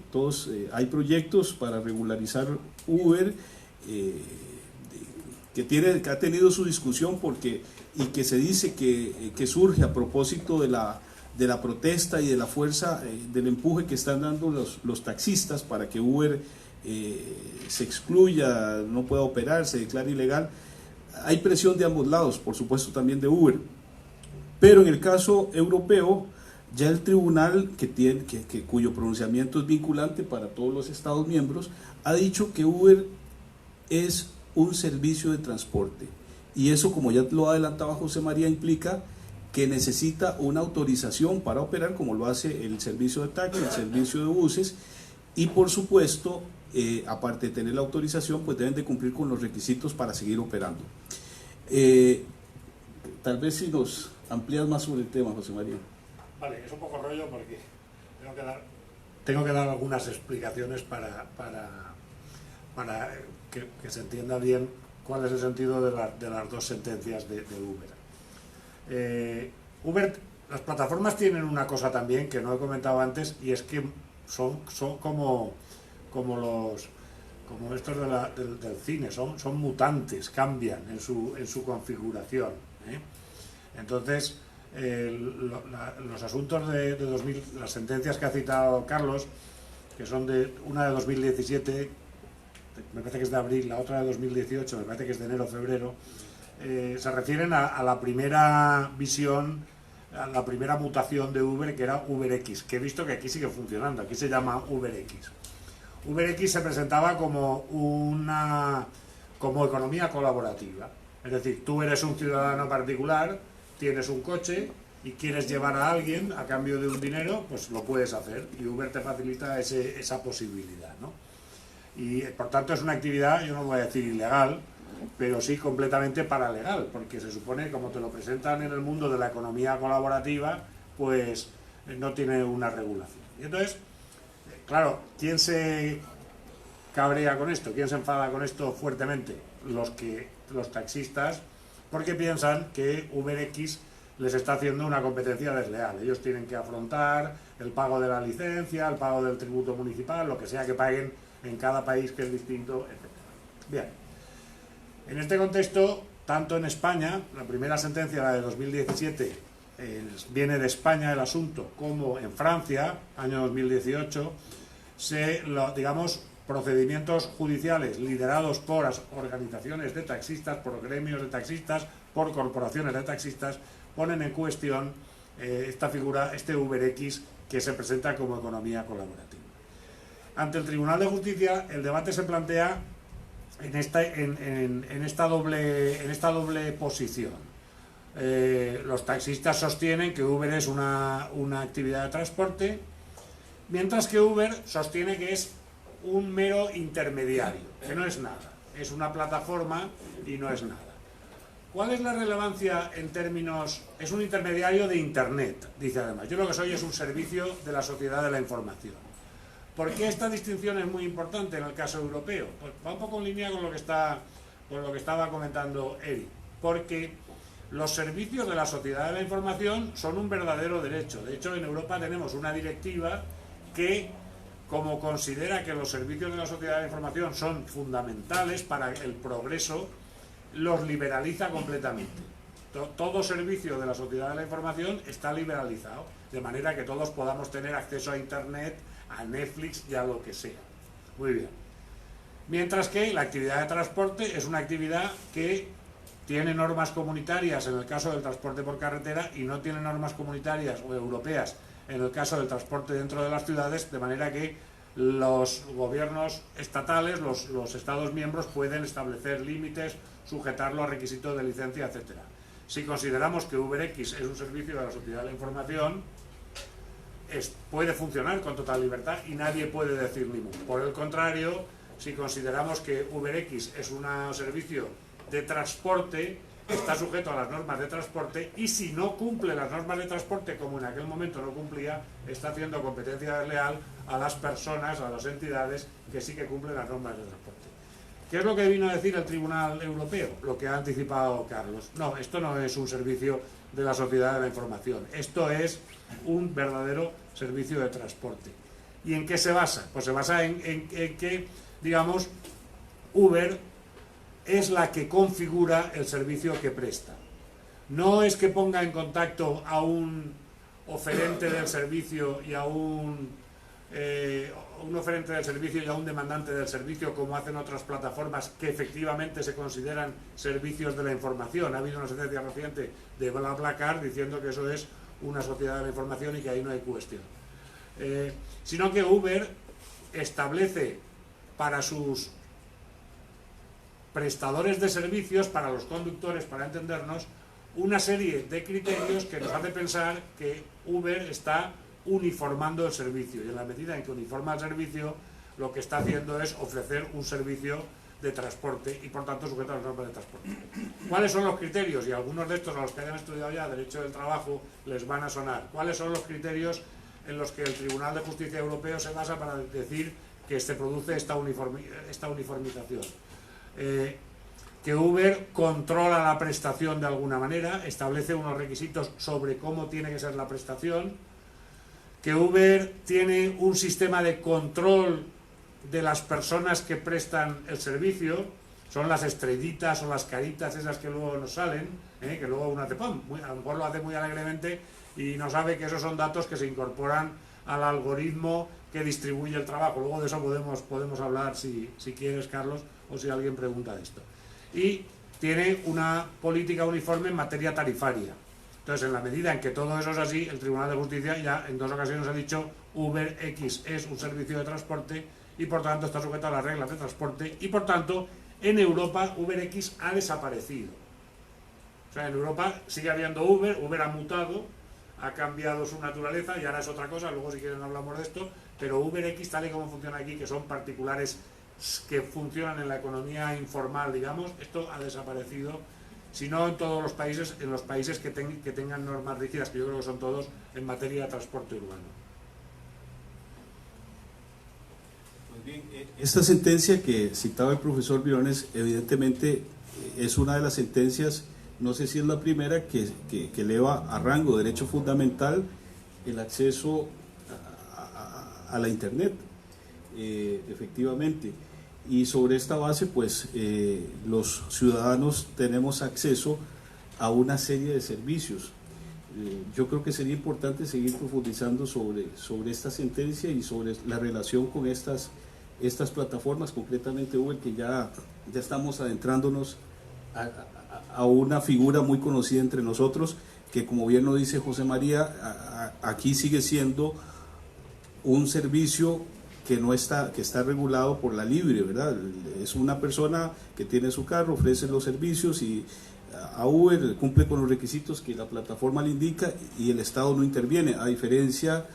Speaker 1: hay proyectos para regularizar Uber, que ha tenido su discusión y que se dice que surge a propósito de la protesta y de la fuerza, del empuje que están dando los taxistas para que Uber se excluya, no pueda operar, se declare ilegal. Hay presión de ambos lados, por supuesto también de Uber, pero en el caso europeo ya el tribunal cuyo pronunciamiento es vinculante para todos los Estados miembros ha dicho que Uber es un servicio de transporte, y eso, como ya lo adelantaba José María, implica que necesita una autorización para operar, como lo hace el servicio de taxi, el servicio de buses, y por supuesto, aparte de tener la autorización, pues deben de cumplir con los requisitos para seguir operando. Tal vez si nos amplías más sobre el tema, José María.
Speaker 2: Vale, es un poco rollo porque tengo que dar algunas explicaciones para que se entienda bien cuál es el sentido de las dos sentencias de Uber. Uber, las plataformas tienen una cosa también que no he comentado antes, y es que son como estos del cine, son mutantes, cambian en su configuración, ¿eh? Entonces, los asuntos de 2000, las sentencias que ha citado Carlos, que son una de 2017, me parece que es de abril, la otra de 2018, me parece que es de enero o febrero, se refieren a la primera visión, a la primera mutación de Uber, que era UberX, que he visto que aquí sigue funcionando, aquí se llama UberX. UberX se presentaba como economía colaborativa, es decir, tú eres un ciudadano particular, tienes un coche y quieres llevar a alguien a cambio de un dinero, pues lo puedes hacer, y Uber te facilita esa posibilidad, ¿no? Y por tanto es una actividad, yo no voy a decir ilegal, pero sí completamente paralegal, porque se supone, como te lo presentan en el mundo de la economía colaborativa, pues no tiene una regulación. Y entonces, claro, ¿quién se cabrea con esto? ¿Quién se enfada con esto fuertemente? Los taxistas, porque piensan que UberX les está haciendo una competencia desleal. Ellos tienen que afrontar el pago de la licencia, el pago del tributo municipal, lo que sea que paguen en cada país, que es distinto, etc. Bien, en este contexto, tanto en España, la primera sentencia, la de 2017, viene de España el asunto, como en Francia, año 2018, procedimientos judiciales liderados por organizaciones de taxistas, por gremios de taxistas, por corporaciones de taxistas, ponen en cuestión esta figura, este UberX, que se presenta como economía colaborativa. Ante el Tribunal de Justicia, el debate se plantea en esta doble posición. Los taxistas sostienen que Uber es una actividad de transporte, mientras que Uber sostiene que es un mero intermediario, que no es nada, es una plataforma y no es nada. ¿Cuál es la relevancia en términos? Es un intermediario de Internet, dice además. Yo lo que soy es un servicio de la sociedad de la información. ¿Por qué esta distinción es muy importante en el caso europeo? Pues va un poco en línea con lo que estaba comentando Eric, porque los servicios de la sociedad de la información son un verdadero derecho. De hecho, en Europa tenemos una directiva que, como considera que los servicios de la sociedad de la información son fundamentales para el progreso, los liberaliza completamente. Todo servicio de la sociedad de la información está liberalizado, de manera que todos podamos tener acceso a Internet, a Netflix y a lo que sea. Muy bien. Mientras que la actividad de transporte es una actividad que tiene normas comunitarias en el caso del transporte por carretera y no tiene normas comunitarias o europeas en el caso del transporte dentro de las ciudades, de manera que los gobiernos estatales, los Estados miembros pueden establecer límites, sujetarlo a requisitos de licencia, etcétera. Si consideramos que UberX es un servicio de la sociedad de la información, puede funcionar con total libertad y nadie puede decir ni mu. Por el contrario, si consideramos que UberX es un servicio de transporte, está sujeto a las normas de transporte y si no cumple las normas de transporte, como en aquel momento no cumplía, está haciendo competencia desleal a las personas, a las entidades que sí que cumplen las normas de transporte. ¿Qué es lo que vino a decir el Tribunal Europeo? Lo que ha anticipado Carlos. No, esto no es un servicio de la sociedad de la información. Esto es un verdadero servicio de transporte. ¿Y en qué se basa? Pues se basa en que, digamos, Uber es la que configura el servicio que presta. No es que ponga en contacto a un oferente del servicio y a un oferente del servicio y a un demandante del servicio, como hacen otras plataformas que efectivamente se consideran servicios de la información. Ha habido una sentencia reciente de BlaBlaCar diciendo que eso es una sociedad de la información y que ahí no hay cuestión. Sino que Uber establece para sus prestadores de servicios, para los conductores, para entendernos, una serie de criterios que nos hace pensar que Uber está uniformando el servicio, y en la medida en que uniforma el servicio, lo que está haciendo es ofrecer un servicio de transporte y por tanto sujeto a las normas de transporte. ¿Cuáles son los criterios? Y algunos de estos, a los que hayan estudiado ya Derecho del Trabajo, les van a sonar. ¿Cuáles son los criterios en los que el Tribunal de Justicia Europeo se basa para decir que se produce esta uniformización? Que Uber controla la prestación de alguna manera, establece unos requisitos sobre cómo tiene que ser la prestación, que Uber tiene un sistema de control de las personas que prestan el servicio, son las estrellitas o las caritas esas que luego nos salen, que luego uno hace ¡pum! A lo mejor lo hace muy alegremente y no sabe que esos son datos que se incorporan al algoritmo que distribuye el trabajo. Luego de eso podemos hablar si quieres, Carlos, o si alguien pregunta de esto. Y tiene una política uniforme en materia tarifaria. Entonces, en la medida en que todo eso es así, el Tribunal de Justicia ya en 2 ocasiones ha dicho UberX es un servicio de transporte y por tanto está sujeto a las reglas de transporte y por tanto en Europa UberX ha desaparecido. O sea, en Europa sigue habiendo Uber ha mutado, ha cambiado su naturaleza y ahora es otra cosa, luego si quieren hablamos de esto, pero UberX tal y como funciona aquí, que son particulares que funcionan en la economía informal, digamos, esto ha desaparecido, si no en todos los países, en los países que tengan normas rígidas, que yo creo que son todos en materia de transporte urbano.
Speaker 1: Pues bien, esta sentencia que citaba el profesor Briones, evidentemente es una de las sentencias, no sé si es la primera, que eleva a rango de derecho fundamental el acceso a la Internet, efectivamente. Y sobre esta base, pues, los ciudadanos tenemos acceso a una serie de servicios. Yo creo que sería importante seguir profundizando sobre esta sentencia y sobre la relación con estas plataformas, concretamente Uber, que ya estamos adentrándonos a una figura muy conocida entre nosotros, que como bien lo dice José María, aquí sigue siendo un servicio que está regulado por la libre, ¿verdad? Es una persona que tiene su carro, ofrece los servicios y a Uber, cumple con los requisitos que la plataforma le indica y el Estado no interviene, a diferencia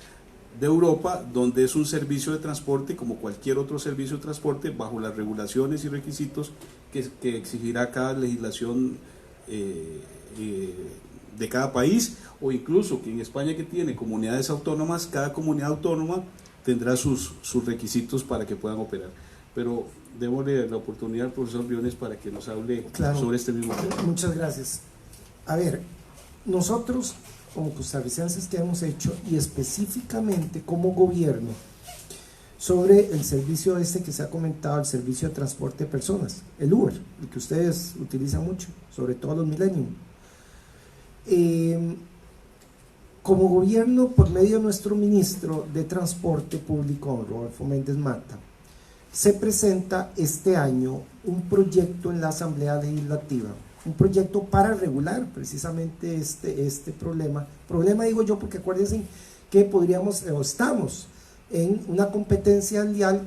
Speaker 1: de Europa, donde es un servicio de transporte como cualquier otro servicio de transporte, bajo las regulaciones y requisitos que exigirá cada legislación de cada país, o incluso que en España, que tiene comunidades autónomas, cada comunidad autónoma tendrá sus requisitos para que puedan operar. Pero démosle la oportunidad al profesor Briones para que nos hable sobre este mismo tema.
Speaker 3: Muchas gracias. A ver, nosotros como costarricenses, ¿qué hemos hecho? Y específicamente como gobierno, sobre el servicio este que se ha comentado, el servicio de transporte de personas, el Uber, el que ustedes utilizan mucho, sobre todo los millennials. Como gobierno, por medio de nuestro ministro de Transporte Público, Rodolfo Méndez Mata, se presenta este año un proyecto en la Asamblea Legislativa, un proyecto para regular precisamente este problema. Problema digo yo porque acuérdense que podríamos, o estamos en una competencia leal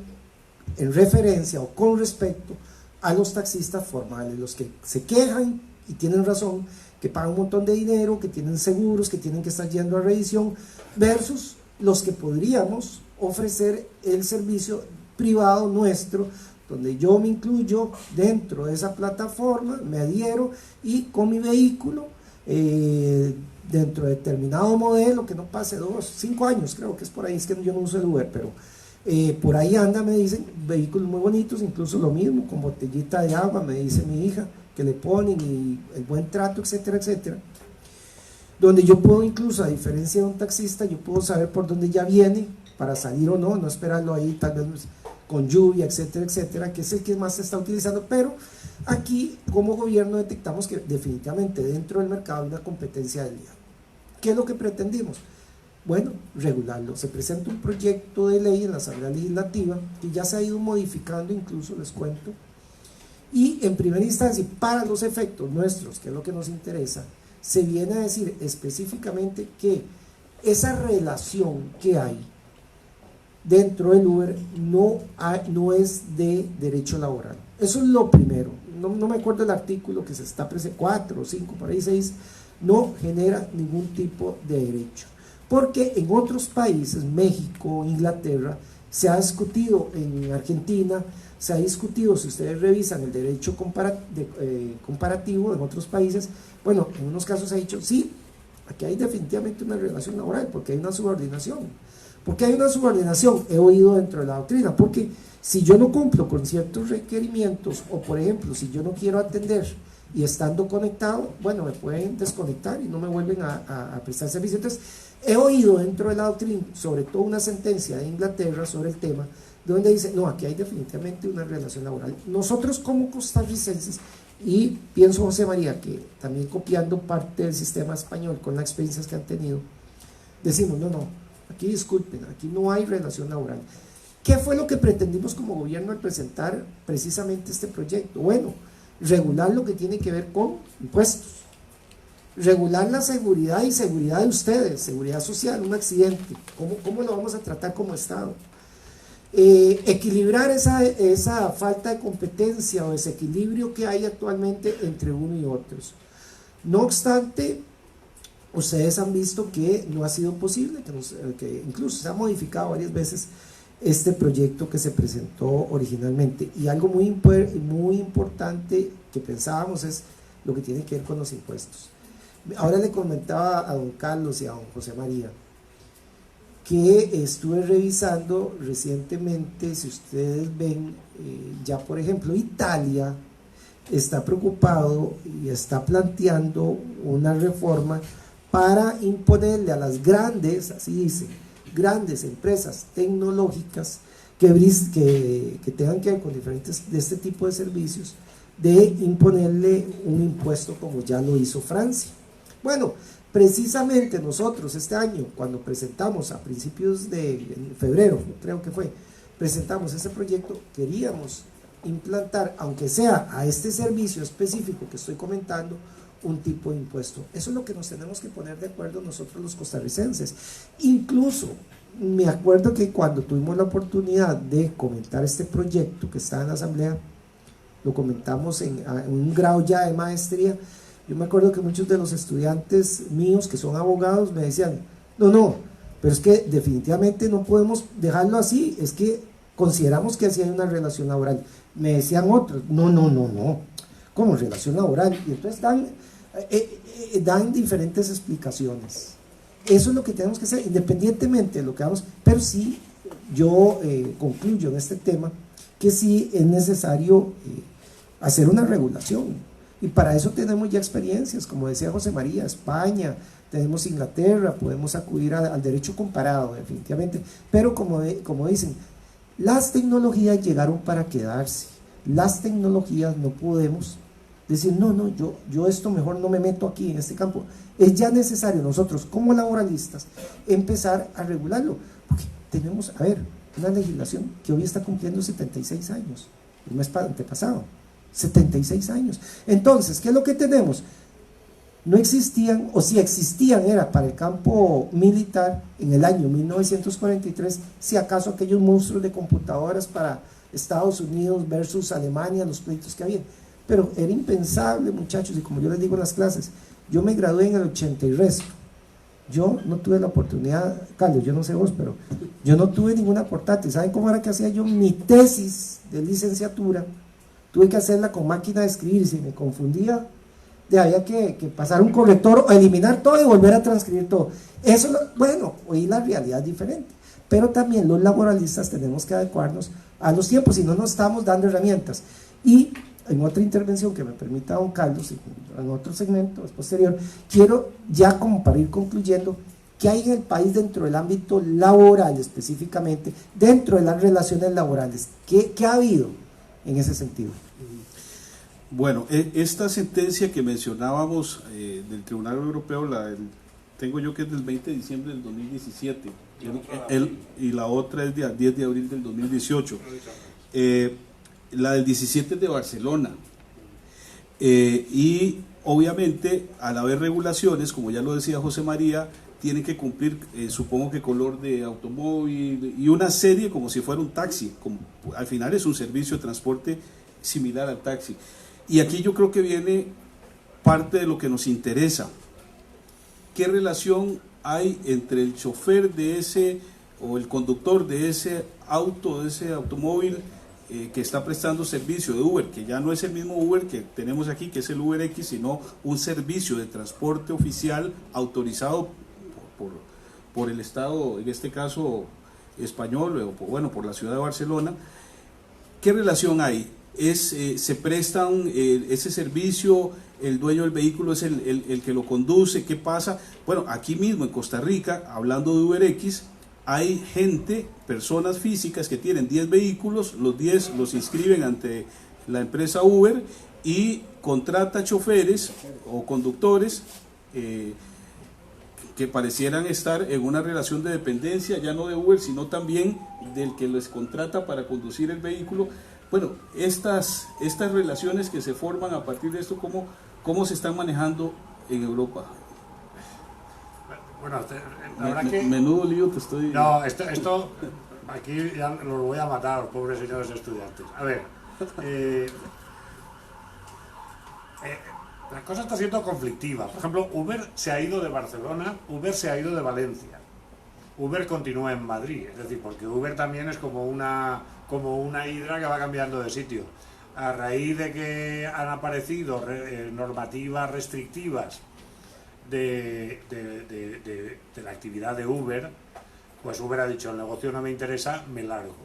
Speaker 3: en referencia o con respecto a los taxistas formales, los que se quejan y tienen razón, que pagan un montón de dinero, que tienen seguros, que tienen que estar yendo a revisión, versus los que podríamos ofrecer el servicio privado nuestro, donde yo me incluyo dentro de esa plataforma, me adhiero y con mi vehículo, dentro de determinado modelo, que no pase 5 años, creo que es por ahí, es que yo no uso el Uber, pero por ahí anda, me dicen, vehículos muy bonitos, incluso lo mismo, con botellita de agua, me dice mi hija, que le ponen y el buen trato, etcétera, etcétera, donde yo puedo incluso, a diferencia de un taxista, yo puedo saber por dónde ya viene, para salir o no, no esperarlo ahí, tal vez con lluvia, etcétera, etcétera, que es el que más se está utilizando, pero aquí como gobierno detectamos que definitivamente dentro del mercado hay una competencia desleal. ¿Qué es lo que pretendimos? Bueno, regularlo. Se presenta un proyecto de ley en la Asamblea Legislativa que ya se ha ido modificando, incluso les cuento, y en primera instancia, para los efectos nuestros, que es lo que nos interesa, se viene a decir específicamente que esa relación que hay dentro del Uber no es de derecho laboral. Eso es lo primero. No me acuerdo el artículo que se está presentando, 4 o 5, por ahí 6, no genera ningún tipo de derecho. Porque en otros países, México, Inglaterra, se ha discutido, en Argentina, se ha discutido, si ustedes revisan el derecho comparativo en otros países, bueno, en unos casos se ha dicho, sí, aquí hay definitivamente una relación laboral, porque hay una subordinación. ¿Por qué hay una subordinación? He oído dentro de la doctrina, porque si yo no cumplo con ciertos requerimientos, o por ejemplo, si yo no quiero atender y estando conectado, bueno, me pueden desconectar y no me vuelven a prestar servicio. Entonces, he oído dentro de la doctrina, sobre todo una sentencia de Inglaterra sobre el tema, donde dice, no, aquí hay definitivamente una relación laboral. Nosotros como costarricenses, y pienso José María, que también copiando parte del sistema español con las experiencias que han tenido, decimos, no, aquí disculpen, aquí no hay relación laboral. ¿Qué fue lo que pretendimos como gobierno al presentar precisamente este proyecto? Bueno, regular lo que tiene que ver con impuestos, regular la seguridad y seguridad de ustedes, seguridad social, un accidente, ¿cómo lo vamos a tratar como Estado? Equilibrar esa falta de competencia o desequilibrio que hay actualmente entre uno y otros. No obstante, ustedes han visto que no ha sido posible, que incluso se ha modificado varias veces este proyecto que se presentó originalmente. Y algo muy importante que pensábamos es lo que tiene que ver con los impuestos. Ahora le comentaba a don Carlos y a don José María que estuve revisando recientemente, si ustedes ven, ya por ejemplo Italia está preocupado y está planteando una reforma para imponerle a las grandes, así dice, grandes empresas tecnológicas que tengan que ver con diferentes de este tipo de servicios, de imponerle un impuesto como ya lo hizo Francia. Bueno, precisamente nosotros este año, cuando presentamos a principios de febrero, creo que fue, presentamos este proyecto, queríamos implantar, aunque sea a este servicio específico que estoy comentando, un tipo de impuesto. Eso es lo que nos tenemos que poner de acuerdo nosotros los costarricenses. Incluso me acuerdo que cuando tuvimos la oportunidad de comentar este proyecto que está en la asamblea, lo comentamos en un grado ya de maestría, Yo me acuerdo que muchos de los estudiantes míos que son abogados me decían, no, pero es que definitivamente no podemos dejarlo así, es que consideramos que así hay una relación laboral. Me decían otros, no, ¿cómo relación laboral? Y entonces dan diferentes explicaciones. Eso es lo que tenemos que hacer, independientemente de lo que hagamos, pero sí, yo concluyo en este tema que sí es necesario hacer una regulación, y para eso tenemos ya experiencias, como decía José María, España, tenemos Inglaterra, podemos acudir al derecho comparado definitivamente, pero como dicen, las tecnologías llegaron para quedarse, las tecnologías no podemos decir, no, yo esto mejor no me meto aquí en este campo. Es ya necesario nosotros como laboralistas empezar a regularlo, porque tenemos, una legislación que hoy está cumpliendo 76 años, el mes antepasado, 76 años. Entonces, ¿qué es lo que tenemos? No existían, o si existían era para el campo militar en el año 1943, si acaso aquellos monstruos de computadoras para Estados Unidos versus Alemania, los pleitos que había, pero era impensable, muchachos, y como yo les digo en las clases, yo me gradué en el 80 y resto, yo no tuve la oportunidad, Carlos, yo no sé vos, pero yo no tuve ninguna portátil. ¿Saben cómo era que hacía yo mi tesis de licenciatura? Tuve que hacerla con máquina de escribir, y si me confundía, había que pasar un corrector o eliminar todo y volver a transcribir todo. Eso, bueno, hoy la realidad es diferente, pero también los laboralistas tenemos que adecuarnos a los tiempos, si no nos estamos dando herramientas. Y en otra intervención que me permita don Carlos, en otro segmento posterior, quiero ya como para ir concluyendo, ¿qué hay en el país dentro del ámbito laboral específicamente, dentro de las relaciones laborales? ¿Qué ha habido en ese sentido?
Speaker 1: Bueno, esta sentencia que mencionábamos del Tribunal Europeo, tengo yo que es del 20 de diciembre del 2017, y la otra es del 10 de abril del 2018. La del 17 es de Barcelona, y obviamente al haber regulaciones, como ya lo decía José María, tienen que cumplir, supongo que color de automóvil y una serie como si fuera un taxi, al final es un servicio de transporte similar al taxi. Y aquí yo creo que viene parte de lo que nos interesa. ¿Qué relación hay entre el chofer de ese, o el conductor de ese auto, de ese automóvil que está prestando servicio de Uber, que ya no es el mismo Uber que tenemos aquí, que es el UberX, sino un servicio de transporte oficial autorizado por el Estado, en este caso español, o bueno, por la ciudad de Barcelona? ¿Qué relación hay? ¿Se prestan ese servicio? ¿El dueño del vehículo es el que lo conduce? ¿Qué pasa? Bueno, aquí mismo en Costa Rica, hablando de UberX, hay gente, personas físicas que tienen 10 vehículos, los 10 los inscriben ante la empresa Uber y contrata choferes o conductores que parecieran estar en una relación de dependencia, ya no de Uber, sino también del que les contrata para conducir el vehículo. Bueno, estas relaciones que se forman a partir de esto, ¿cómo se están manejando en Europa?
Speaker 2: Bueno, la verdad que...
Speaker 1: Menudo lío te estoy...
Speaker 2: No, esto aquí ya los voy a matar, los pobres señores estudiantes. A ver, la cosa está siendo conflictiva. Por ejemplo, Uber se ha ido de Barcelona, Uber se ha ido de Valencia. Uber continúa en Madrid, es decir, porque Uber también es como una hidra que va cambiando de sitio. A raíz de que han aparecido normativas restrictivas de la actividad de Uber, pues Uber ha dicho, el negocio no me interesa, me largo.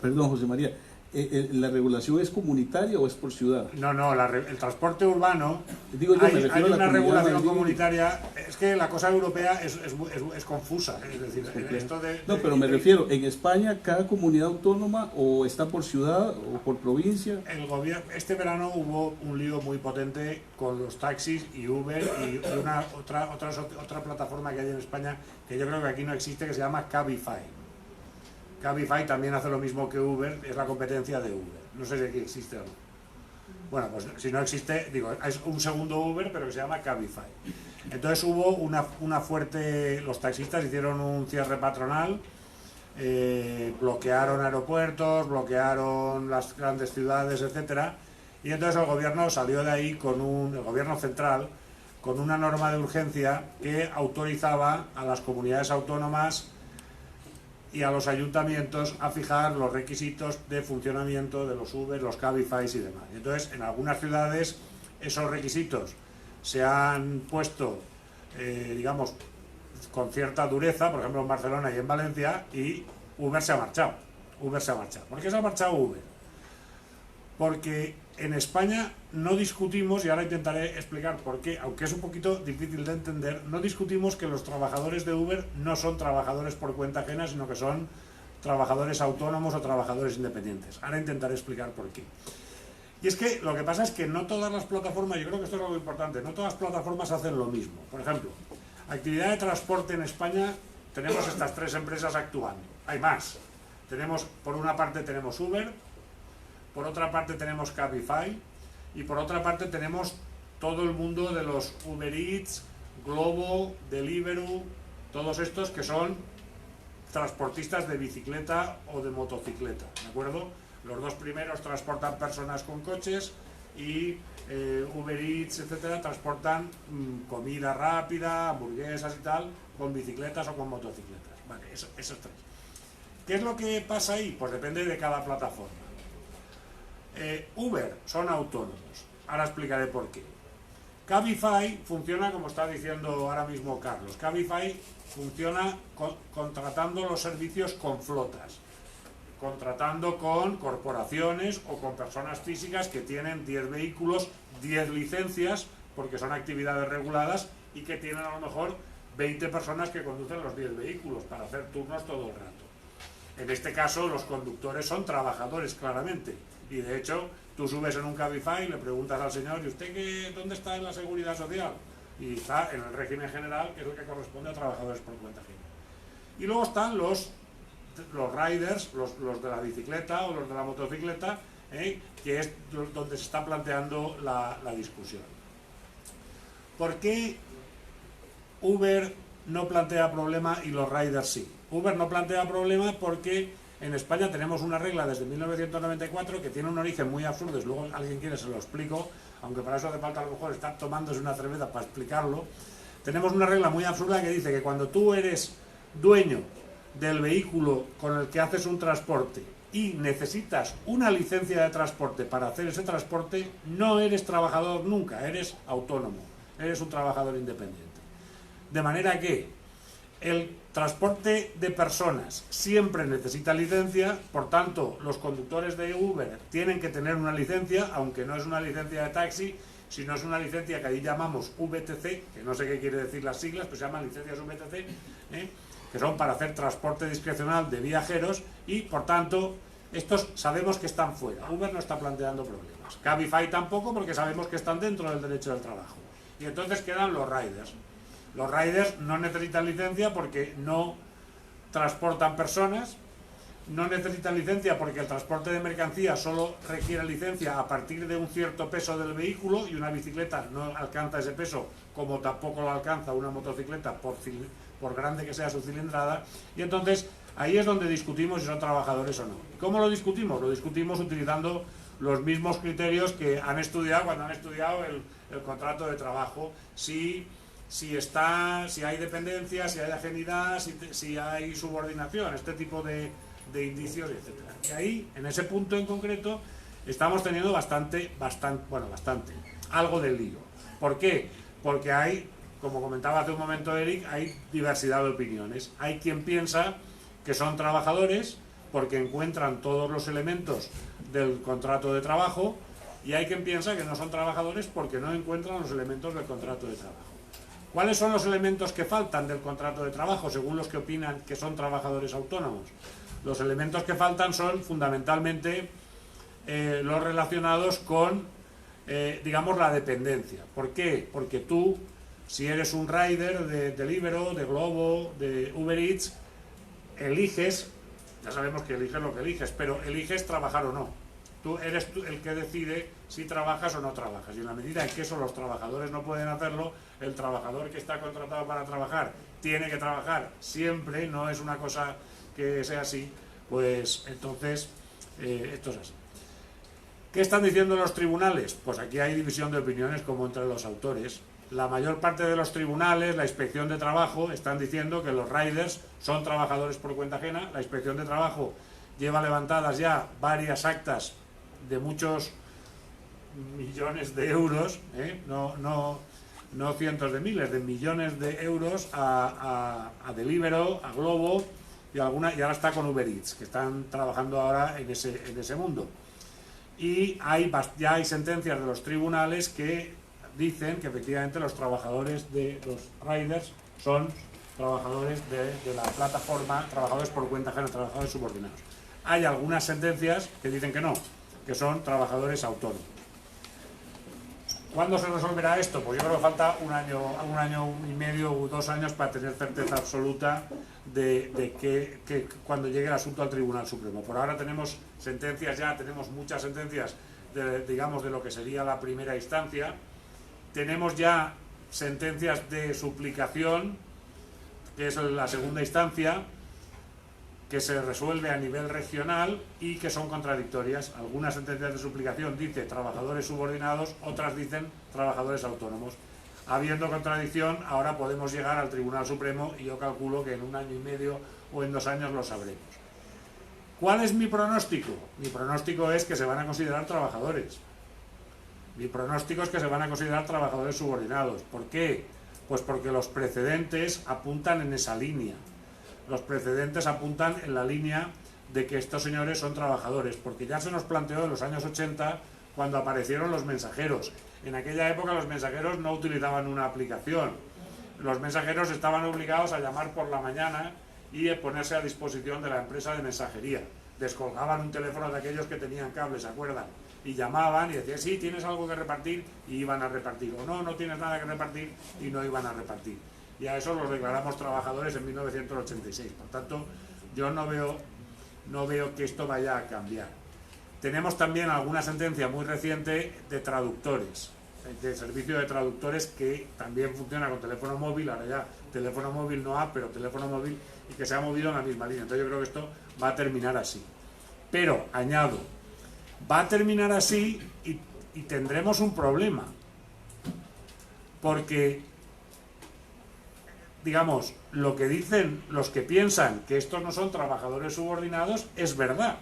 Speaker 1: Perdón, José María, ¿la regulación es comunitaria o es por ciudad?
Speaker 2: No, el transporte urbano,
Speaker 1: Digo,
Speaker 2: hay una regulación comunitaria. Es que la cosa europea es confusa, es decir, esto
Speaker 1: pero me refiero, en España cada comunidad autónoma o está por ciudad o por provincia.
Speaker 2: El gobierno, este verano hubo un lío muy potente con los taxis y Uber y otra plataforma que hay en España que yo creo que aquí no existe, que se llama Cabify. Cabify también hace lo mismo que Uber, es la competencia de Uber. No sé si aquí existe o no. Bueno, pues si no existe, digo, es un segundo Uber, pero que se llama Cabify. Entonces hubo una fuerte... Los taxistas hicieron un cierre patronal, bloquearon aeropuertos, bloquearon las grandes ciudades, etcétera, Y entonces el gobierno salió de ahí el gobierno central, con una norma de urgencia que autorizaba a las comunidades autónomas y a los ayuntamientos a fijar los requisitos de funcionamiento de los Uber, los Cabify y demás. Y entonces, en algunas ciudades, esos requisitos se han puesto, digamos, con cierta dureza, por ejemplo en Barcelona y en Valencia, y Uber se ha marchado. ¿Por qué se ha marchado Uber? Porque en España no discutimos, y ahora intentaré explicar por qué, aunque es un poquito difícil de entender, no discutimos que los trabajadores de Uber no son trabajadores por cuenta ajena, sino que son trabajadores autónomos o trabajadores independientes. Ahora intentaré explicar por qué. Y es que lo que pasa es que no todas las plataformas, yo creo que esto es algo importante, no todas las plataformas hacen lo mismo. Por ejemplo, actividad de transporte en España, tenemos estas 3 empresas actuando. Hay más. Por una parte tenemos Uber, por otra parte tenemos Cabify y por otra parte tenemos todo el mundo de los Uber Eats, Glovo, Deliveroo, todos estos que son transportistas de bicicleta o de motocicleta, ¿de acuerdo? Los 2 primeros transportan personas con coches y Uber Eats, etcétera, transportan comida rápida, hamburguesas y tal, con bicicletas o con motocicletas. Vale, esos 3. ¿Qué es lo que pasa ahí? Pues depende de cada plataforma. Uber son autónomos. Ahora explicaré por qué. Cabify funciona como está diciendo ahora mismo Carlos. Cabify funciona contratando los servicios con flotas, contratando con corporaciones o con personas físicas que tienen 10 vehículos, 10 licencias, porque son actividades reguladas, y que tienen a lo mejor 20 personas que conducen los 10 vehículos para hacer turnos todo el rato. En este caso, los conductores son trabajadores, claramente. Y de hecho, tú subes en un Cabify y le preguntas al señor, ¿y usted dónde está en la seguridad social? Y está en el régimen general, que es el que corresponde a trabajadores por cuenta ajena. Y luego están los riders, los de la bicicleta o los de la motocicleta, que es donde se está planteando la discusión. ¿Por qué Uber no plantea problema y los riders sí? Uber no plantea problema porque en España tenemos una regla desde 1994 que tiene un origen muy absurdo, y luego alguien quiere se lo explico, aunque para eso hace falta a lo mejor estar tomándose una cerveza para explicarlo. Tenemos una regla muy absurda que dice que cuando tú eres dueño del vehículo con el que haces un transporte y necesitas una licencia de transporte para hacer ese transporte, no eres trabajador nunca, eres autónomo, eres un trabajador independiente. De manera que el transporte de personas siempre necesita licencia, por tanto, los conductores de Uber tienen que tener una licencia, aunque no es una licencia de taxi, sino es una licencia que ahí llamamos VTC, que no sé qué quiere decir las siglas, pero se llaman licencias VTC, que son para hacer transporte discrecional de viajeros, y por tanto, estos sabemos que están fuera. Uber no está planteando problemas. Cabify tampoco, porque sabemos que están dentro del derecho del trabajo. Y entonces quedan los riders. Los riders no necesitan licencia porque no transportan personas, no necesitan licencia porque el transporte de mercancías solo requiere licencia a partir de un cierto peso del vehículo, y una bicicleta no alcanza ese peso, como tampoco lo alcanza una motocicleta por grande que sea su cilindrada. Y entonces ahí es donde discutimos si son trabajadores o no. ¿Cómo lo discutimos? Lo discutimos utilizando los mismos criterios que han estudiado cuando han estudiado el contrato de trabajo, si hay dependencia, si hay ajenidad, si hay subordinación, este tipo de indicios, etc. Y ahí, en ese punto en concreto, estamos teniendo algo de lío. ¿Por qué? Porque hay, como comentaba hace un momento Eric, hay diversidad de opiniones. Hay quien piensa que son trabajadores porque encuentran todos los elementos del contrato de trabajo, y hay quien piensa que no son trabajadores porque no encuentran los elementos del contrato de trabajo. ¿Cuáles son los elementos que faltan del contrato de trabajo, según los que opinan que son trabajadores autónomos? Los elementos que faltan son fundamentalmente los relacionados con, digamos, la dependencia. ¿Por qué? Porque tú, si eres un rider de Deliveroo, de Glovo, de Uber Eats, eliges, ya sabemos que eliges lo que eliges, pero eliges trabajar o no. Tú eres el que decide si trabajas o no trabajas, y en la medida en que eso los trabajadores no pueden hacerlo, el trabajador que está contratado para trabajar tiene que trabajar siempre, no es una cosa que sea así, pues entonces esto es así. ¿Qué están diciendo los tribunales? Pues aquí hay división de opiniones como entre los autores. La mayor parte de los tribunales, la Inspección de Trabajo, están diciendo que los riders son trabajadores por cuenta ajena. La Inspección de Trabajo lleva levantadas ya varias actas de muchos millones de euros, no cientos de miles, de millones de euros a Deliveroo, a Glovo y ahora está con Uber Eats, que están trabajando ahora en ese mundo. Y ya hay sentencias de los tribunales que dicen que efectivamente los trabajadores de los riders son trabajadores de la plataforma, trabajadores por cuenta ajena, trabajadores subordinados. Hay algunas sentencias que dicen que no, que son trabajadores autónomos. ¿Cuándo se resolverá esto? Pues yo creo que falta un año y medio o 2 años para tener certeza absoluta de que cuando llegue el asunto al Tribunal Supremo. Por ahora tenemos sentencias ya, tenemos muchas sentencias digamos de lo que sería la primera instancia. Tenemos ya sentencias de suplicación, que es la segunda instancia, que se resuelve a nivel regional y que son contradictorias. Algunas sentencias de suplicación dicen trabajadores subordinados, otras dicen trabajadores autónomos. Habiendo contradicción, ahora podemos llegar al Tribunal Supremo y yo calculo que en 1 año y medio o en 2 años lo sabremos. ¿Cuál es mi pronóstico? Mi pronóstico es que se van a considerar trabajadores. Mi pronóstico es que se van a considerar trabajadores subordinados. ¿Por qué? Pues porque los precedentes apuntan en esa línea. Los precedentes apuntan en la línea de que estos señores son trabajadores, porque ya se nos planteó en los años 80 cuando aparecieron los mensajeros. En aquella época los mensajeros no utilizaban una aplicación. Los mensajeros estaban obligados a llamar por la mañana y ponerse a disposición de la empresa de mensajería. Descolgaban un teléfono de aquellos que tenían cable, ¿se acuerdan? Y llamaban y decían, sí, ¿tienes algo que repartir? Y iban a repartir. O no, no tienes nada que repartir, y no iban a repartir. Y a eso los declaramos trabajadores en 1986. Por tanto, yo no veo que esto vaya a cambiar. Tenemos también alguna sentencia muy reciente de traductores, de servicio de traductores que también funciona con teléfono móvil, ahora ya teléfono móvil no pero teléfono móvil, y que se ha movido en la misma línea. Entonces yo creo que esto va a terminar así. Pero, añado, va a terminar así y tendremos un problema. Porque digamos, lo que dicen los que piensan que estos no son trabajadores subordinados es verdad.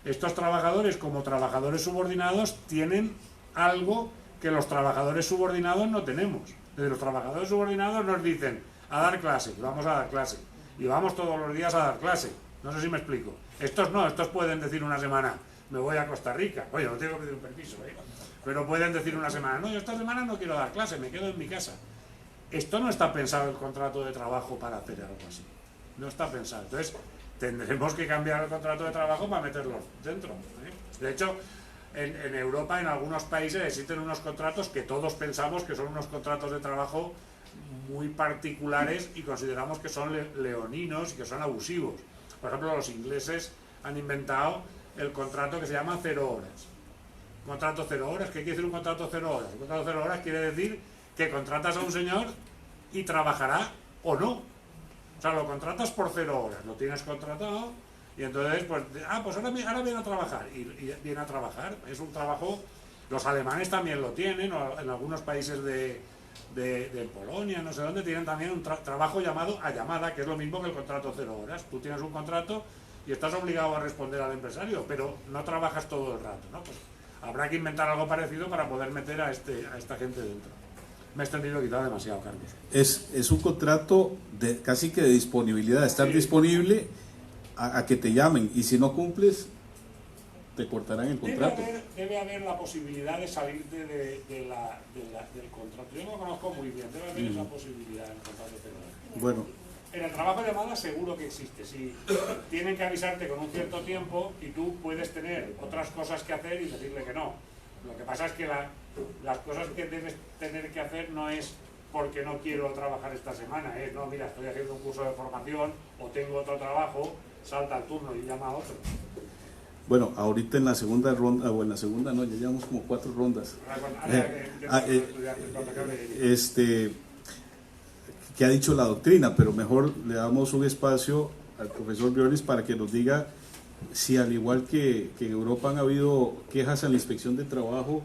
Speaker 2: Estos trabajadores, como trabajadores subordinados, tienen algo que los trabajadores subordinados no tenemos. Desde los trabajadores subordinados nos dicen a dar clase, vamos a dar clase, y vamos todos los días a dar clase. No sé si me explico. Estos no, estos pueden decir una semana, me voy a Costa Rica. Oye, no tengo que pedir un permiso, pero pueden decir una semana, no, yo esta semana no quiero dar clase, me quedo en mi casa. Esto no está pensado el contrato de trabajo para hacer algo así. No está pensado. Entonces, tendremos que cambiar el contrato de trabajo para meterlo dentro. De hecho, en Europa, en algunos países, existen unos contratos que todos pensamos que son unos contratos de trabajo muy particulares y consideramos que son leoninos y que son abusivos. Por ejemplo, los ingleses han inventado el contrato que se llama 0 horas. Contrato 0 horas. ¿Qué quiere decir un contrato 0 horas? Un contrato 0 horas quiere decir que contratas a un señor y trabajará o no. O sea, lo contratas por 0 horas, lo tienes contratado y entonces, pues ahora viene a trabajar. Y viene a trabajar. Es un trabajo, los alemanes también lo tienen, o en algunos países de Polonia, no sé dónde, tienen también un trabajo llamado a llamada, que es lo mismo que el contrato 0 horas. Tú tienes un contrato y estás obligado a responder al empresario, pero no trabajas todo el rato, ¿no? Pues habrá que inventar algo parecido para poder meter a esta gente dentro. Me he extendido quizá demasiado, Carlos.
Speaker 1: Es un contrato casi que de disponibilidad, de estar disponible a que te llamen, y si no cumples, te cortarán el contrato.
Speaker 2: Debe haber la posibilidad de salir del contrato. Yo no lo conozco muy bien, debe haber esa posibilidad en el contrato de
Speaker 1: Bueno.
Speaker 2: En el trabajo de llamada seguro que existe. Si tienen que avisarte con un cierto tiempo y tú puedes tener otras cosas que hacer y decirle que no. Lo que pasa es que las cosas que debes tener que hacer no es porque no quiero trabajar esta semana, es no, mira, estoy haciendo un curso de formación o tengo otro trabajo, salta al turno y llama a otro.
Speaker 1: Bueno, ahorita en la segunda ronda, o en la segunda no, ya llevamos como 4 rondas. Que ha dicho la doctrina, pero mejor le damos un espacio al profesor Briones para que nos diga si al igual que en Europa han habido quejas a la inspección de trabajo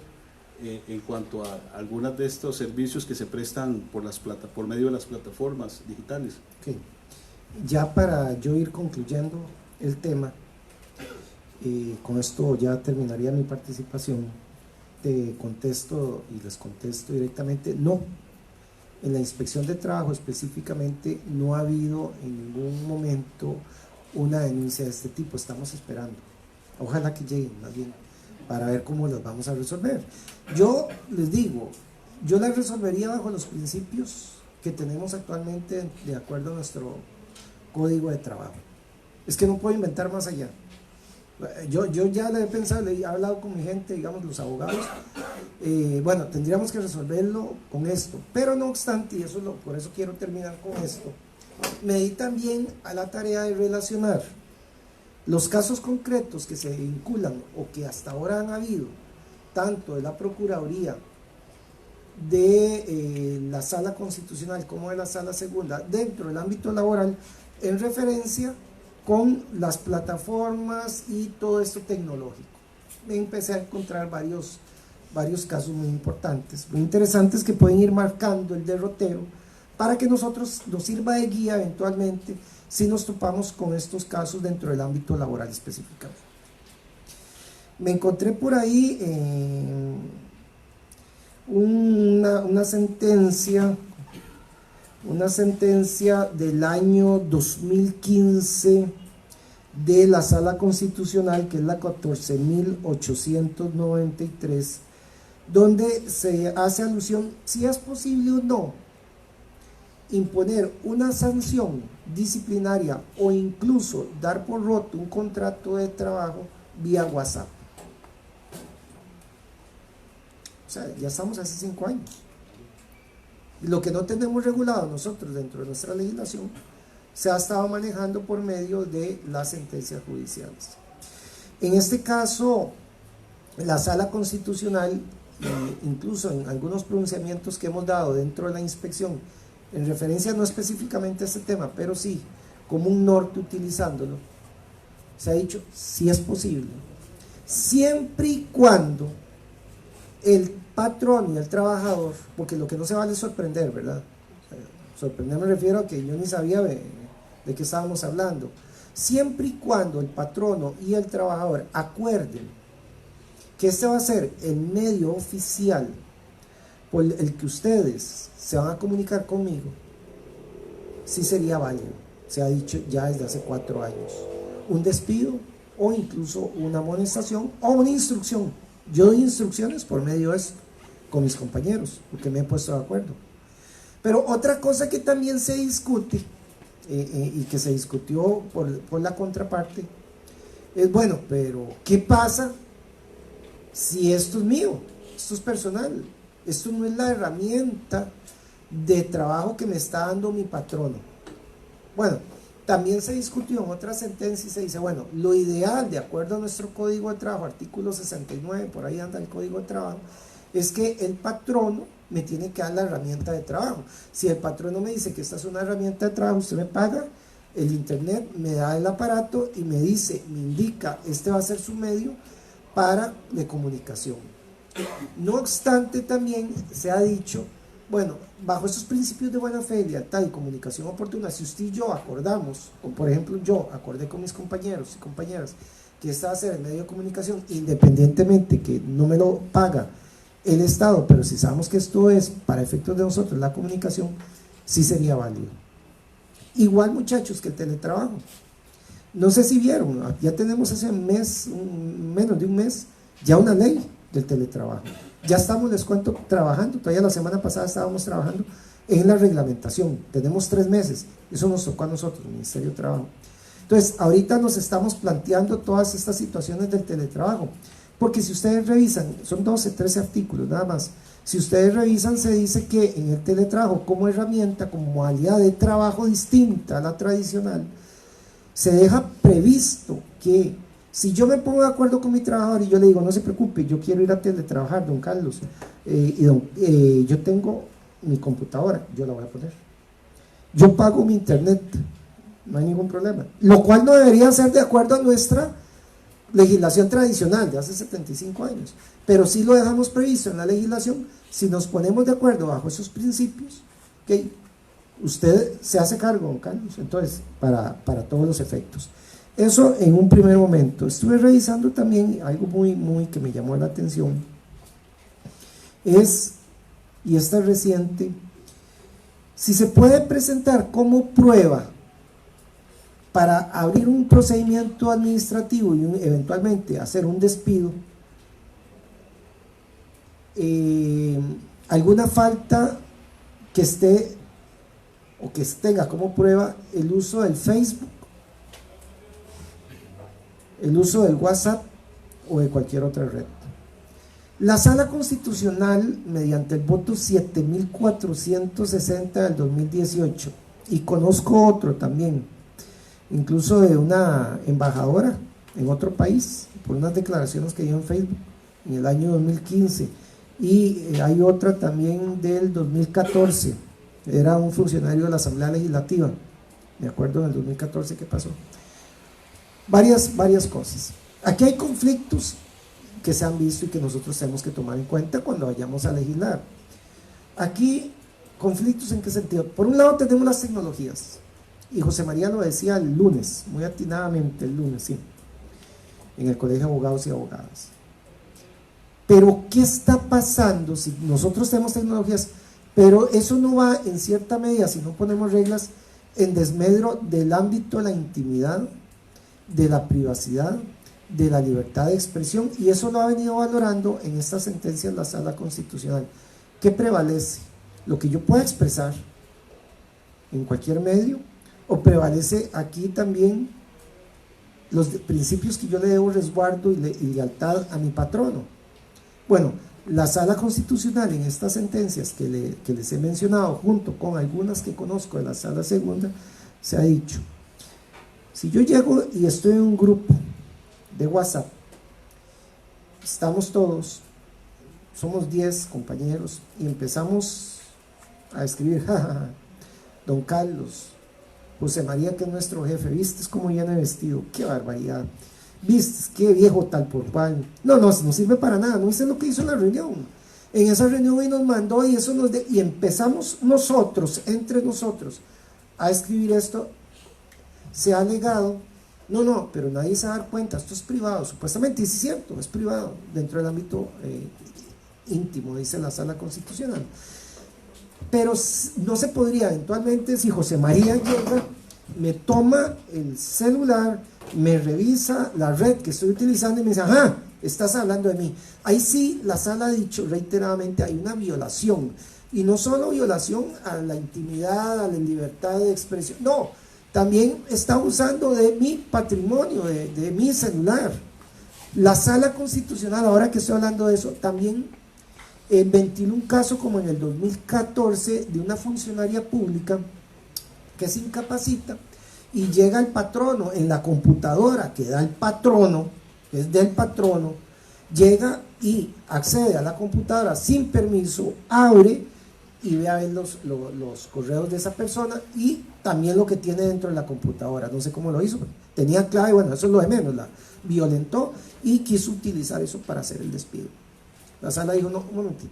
Speaker 1: en cuanto a algunos de estos servicios que se prestan por medio de las plataformas digitales.
Speaker 3: Okay. Ya para yo ir concluyendo el tema, con esto ya terminaría mi participación, te contesto y les contesto directamente, no. En la inspección de trabajo específicamente no ha habido en ningún momento una denuncia de este tipo, estamos esperando. Ojalá que lleguen más bien para ver cómo las vamos a resolver. Yo les digo, yo las resolvería bajo los principios que tenemos actualmente de acuerdo a nuestro código de trabajo. Es que no puedo inventar más allá. Yo ya le he pensado, le he hablado con mi gente, digamos los abogados, bueno, tendríamos que resolverlo con esto, pero no obstante, y eso por eso quiero terminar con esto, me di también a la tarea de relacionar los casos concretos que se vinculan o que hasta ahora han habido, tanto de la Procuraduría, de la Sala Constitucional como de la Sala Segunda, dentro del ámbito laboral, en referencia con las plataformas y todo esto tecnológico. Me empecé a encontrar varios casos muy importantes, muy interesantes, que pueden ir marcando el derrotero para que nosotros nos sirva de guía eventualmente si nos topamos con estos casos dentro del ámbito laboral específicamente. Me encontré por ahí una sentencia del año 2015 de la Sala Constitucional, que es la 14.893, donde se hace alusión si es posible o no imponer una sanción disciplinaria o incluso dar por roto un contrato de trabajo vía WhatsApp. O sea, ya estamos hace 5 años. Lo que no tenemos regulado nosotros dentro de nuestra legislación se ha estado manejando por medio de las sentencias judiciales. En este caso, la Sala Constitucional, incluso en algunos pronunciamientos que hemos dado dentro de la inspección, en referencia no específicamente a este tema, pero sí como un norte utilizándolo, se ha dicho si es posible, siempre y cuando el patrón y el trabajador, porque lo que no se vale es sorprender, ¿verdad? Sorprender me refiero a que yo ni sabía de qué estábamos hablando. Siempre y cuando el patrono y el trabajador acuerden que este va a ser el medio oficial por el que ustedes se van a comunicar conmigo, sí sería válido. Se ha dicho ya desde hace 4 años. Un despido o incluso una amonestación o una instrucción. Yo doy instrucciones por medio de esto con mis compañeros, porque me he puesto de acuerdo. Pero otra cosa que también se discute y que se discutió por la contraparte es, bueno, pero ¿qué pasa si esto es mío? Esto es personal. Esto no es la herramienta de trabajo que me está dando mi patrono. Bueno, también se discutió en otra sentencia y se dice, bueno, lo ideal, de acuerdo a nuestro Código de Trabajo, artículo 69, por ahí anda el Código de Trabajo, es que el patrono me tiene que dar la herramienta de trabajo. Si el patrono me dice que esta es una herramienta de trabajo, usted me paga el internet, me da el aparato y me dice, me indica, este va a ser su medio para de comunicación. No obstante, también se ha dicho, bueno, bajo esos principios de buena fe, lealtad y comunicación oportuna, si usted y yo acordamos, o por ejemplo yo acordé con mis compañeros y compañeras que este va a ser el medio de comunicación, independientemente que no me lo paga el Estado, pero si sabemos que esto es para efectos de nosotros la comunicación, sí sería válido. Igual, muchachos, que el teletrabajo. No sé si vieron, ya tenemos hace menos de un mes, ya una ley del teletrabajo. Ya estamos, les cuento, trabajando, todavía la semana pasada estábamos trabajando en la reglamentación, tenemos 3 meses, eso nos tocó a nosotros, el Ministerio de Trabajo. Entonces, ahorita nos estamos planteando todas estas situaciones del teletrabajo, porque si ustedes revisan, son 12, 13 artículos nada más, si ustedes revisan se dice que en el teletrabajo como herramienta, como modalidad de trabajo distinta a la tradicional, se deja previsto que si yo me pongo de acuerdo con mi trabajador y yo le digo, no se preocupe, yo quiero ir a teletrabajar, don Carlos, yo tengo mi computadora, yo la voy a poner, yo pago mi internet, no hay ningún problema, lo cual no debería ser de acuerdo a nuestra legislación tradicional de hace 75 años, pero sí lo dejamos previsto en la legislación. Si nos ponemos de acuerdo bajo esos principios, que usted se hace cargo, don Carlos, entonces, para todos los efectos. Eso en un primer momento. Estuve revisando también algo muy que me llamó la atención, y esta reciente, si se puede presentar como prueba para abrir un procedimiento administrativo y eventualmente hacer un despido, alguna falta que esté o que tenga como prueba el uso del Facebook, el uso del WhatsApp o de cualquier otra red. La Sala Constitucional, mediante el voto 7460 del 2018, y conozco otro también, incluso de una embajadora en otro país, por unas declaraciones que dio en Facebook en el año 2015, y hay otra también del 2014, era un funcionario de la Asamblea Legislativa, me acuerdo en el 2014 que pasó. Varias cosas. Aquí hay conflictos que se han visto y que nosotros tenemos que tomar en cuenta cuando vayamos a legislar. Aquí, conflictos en qué sentido. Por un lado tenemos las tecnologías, y José María lo decía el lunes, muy atinadamente el lunes, sí, en el Colegio de Abogados y Abogadas. Pero ¿qué está pasando si nosotros tenemos tecnologías, pero eso no va en cierta medida, si no ponemos reglas, en desmedro del ámbito de la intimidad, de la privacidad, de la libertad de expresión? Y eso lo ha venido valorando en esta sentencia de la Sala Constitucional. ¿Qué prevalece? ¿Lo que yo pueda expresar en cualquier medio? ¿O prevalece aquí también los principios que yo le debo resguardo y lealtad a mi patrono? Bueno, la Sala Constitucional en estas sentencias que les he mencionado, junto con algunas que conozco de la Sala Segunda, se ha dicho: si yo llego y estoy en un grupo de WhatsApp, estamos todos, somos 10 compañeros, y empezamos a escribir: jajaja, don Carlos, José María, que es nuestro jefe, ¿vistes cómo viene vestido? ¡Qué barbaridad! ¿Vistes qué viejo tal por cual? No sirve para nada. No hice lo que hizo en la reunión. En esa reunión y nos mandó, y eso y empezamos nosotros, entre nosotros, a escribir esto. Se ha alegado: no, pero nadie se va a dar cuenta, esto es privado, supuestamente, y sí es cierto, es privado, dentro del ámbito íntimo, dice la Sala Constitucional. Pero no se podría eventualmente, si José María llega, me toma el celular, me revisa la red que estoy utilizando y me dice: ajá, estás hablando de mí. Ahí sí la Sala ha dicho reiteradamente, hay una violación, y no solo violación a la intimidad, a la libertad de expresión, no, también está usando de mi patrimonio, de mi celular. La Sala Constitucional, ahora que estoy hablando de eso, también ventiló un caso como en el 2014 de una funcionaria pública que se incapacita y llega el patrono en la computadora que da el patrono, que es del patrono, llega y accede a la computadora sin permiso, abre y ve a ver los correos de esa persona y también lo que tiene dentro de la computadora. No sé cómo lo hizo, tenía clave, bueno, eso es lo de menos, la violentó y quiso utilizar eso para hacer el despido. La Sala dijo: no, un momentito,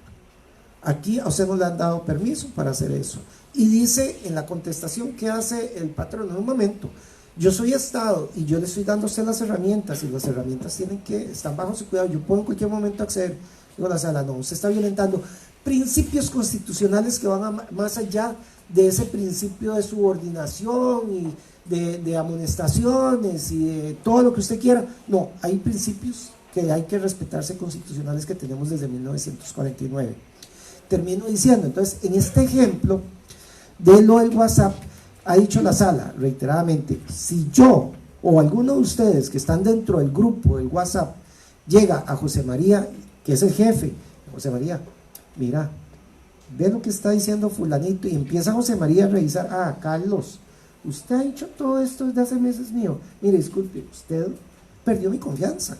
Speaker 3: aquí a usted no le han dado permiso para hacer eso. Y dice en la contestación que hace el patrón: en un momento, yo soy Estado y yo le estoy dando a usted las herramientas, y las herramientas están bajo su cuidado, yo puedo en cualquier momento acceder. Digo, la Sala: no, usted está violentando principios constitucionales que van más allá de ese principio de subordinación y de amonestaciones y de todo lo que usted quiera. No, hay principios que hay que respetarse, constitucionales, que tenemos desde 1949. Termino diciendo, entonces, en este ejemplo de lo del WhatsApp, ha dicho la Sala reiteradamente: si yo o alguno de ustedes que están dentro del grupo del WhatsApp llega a José María, que es el jefe, José María, mira, ve lo que está diciendo fulanito, y empieza José María a revisar: ah, Carlos, usted ha dicho todo esto desde hace meses mío, mire, disculpe, usted perdió mi confianza,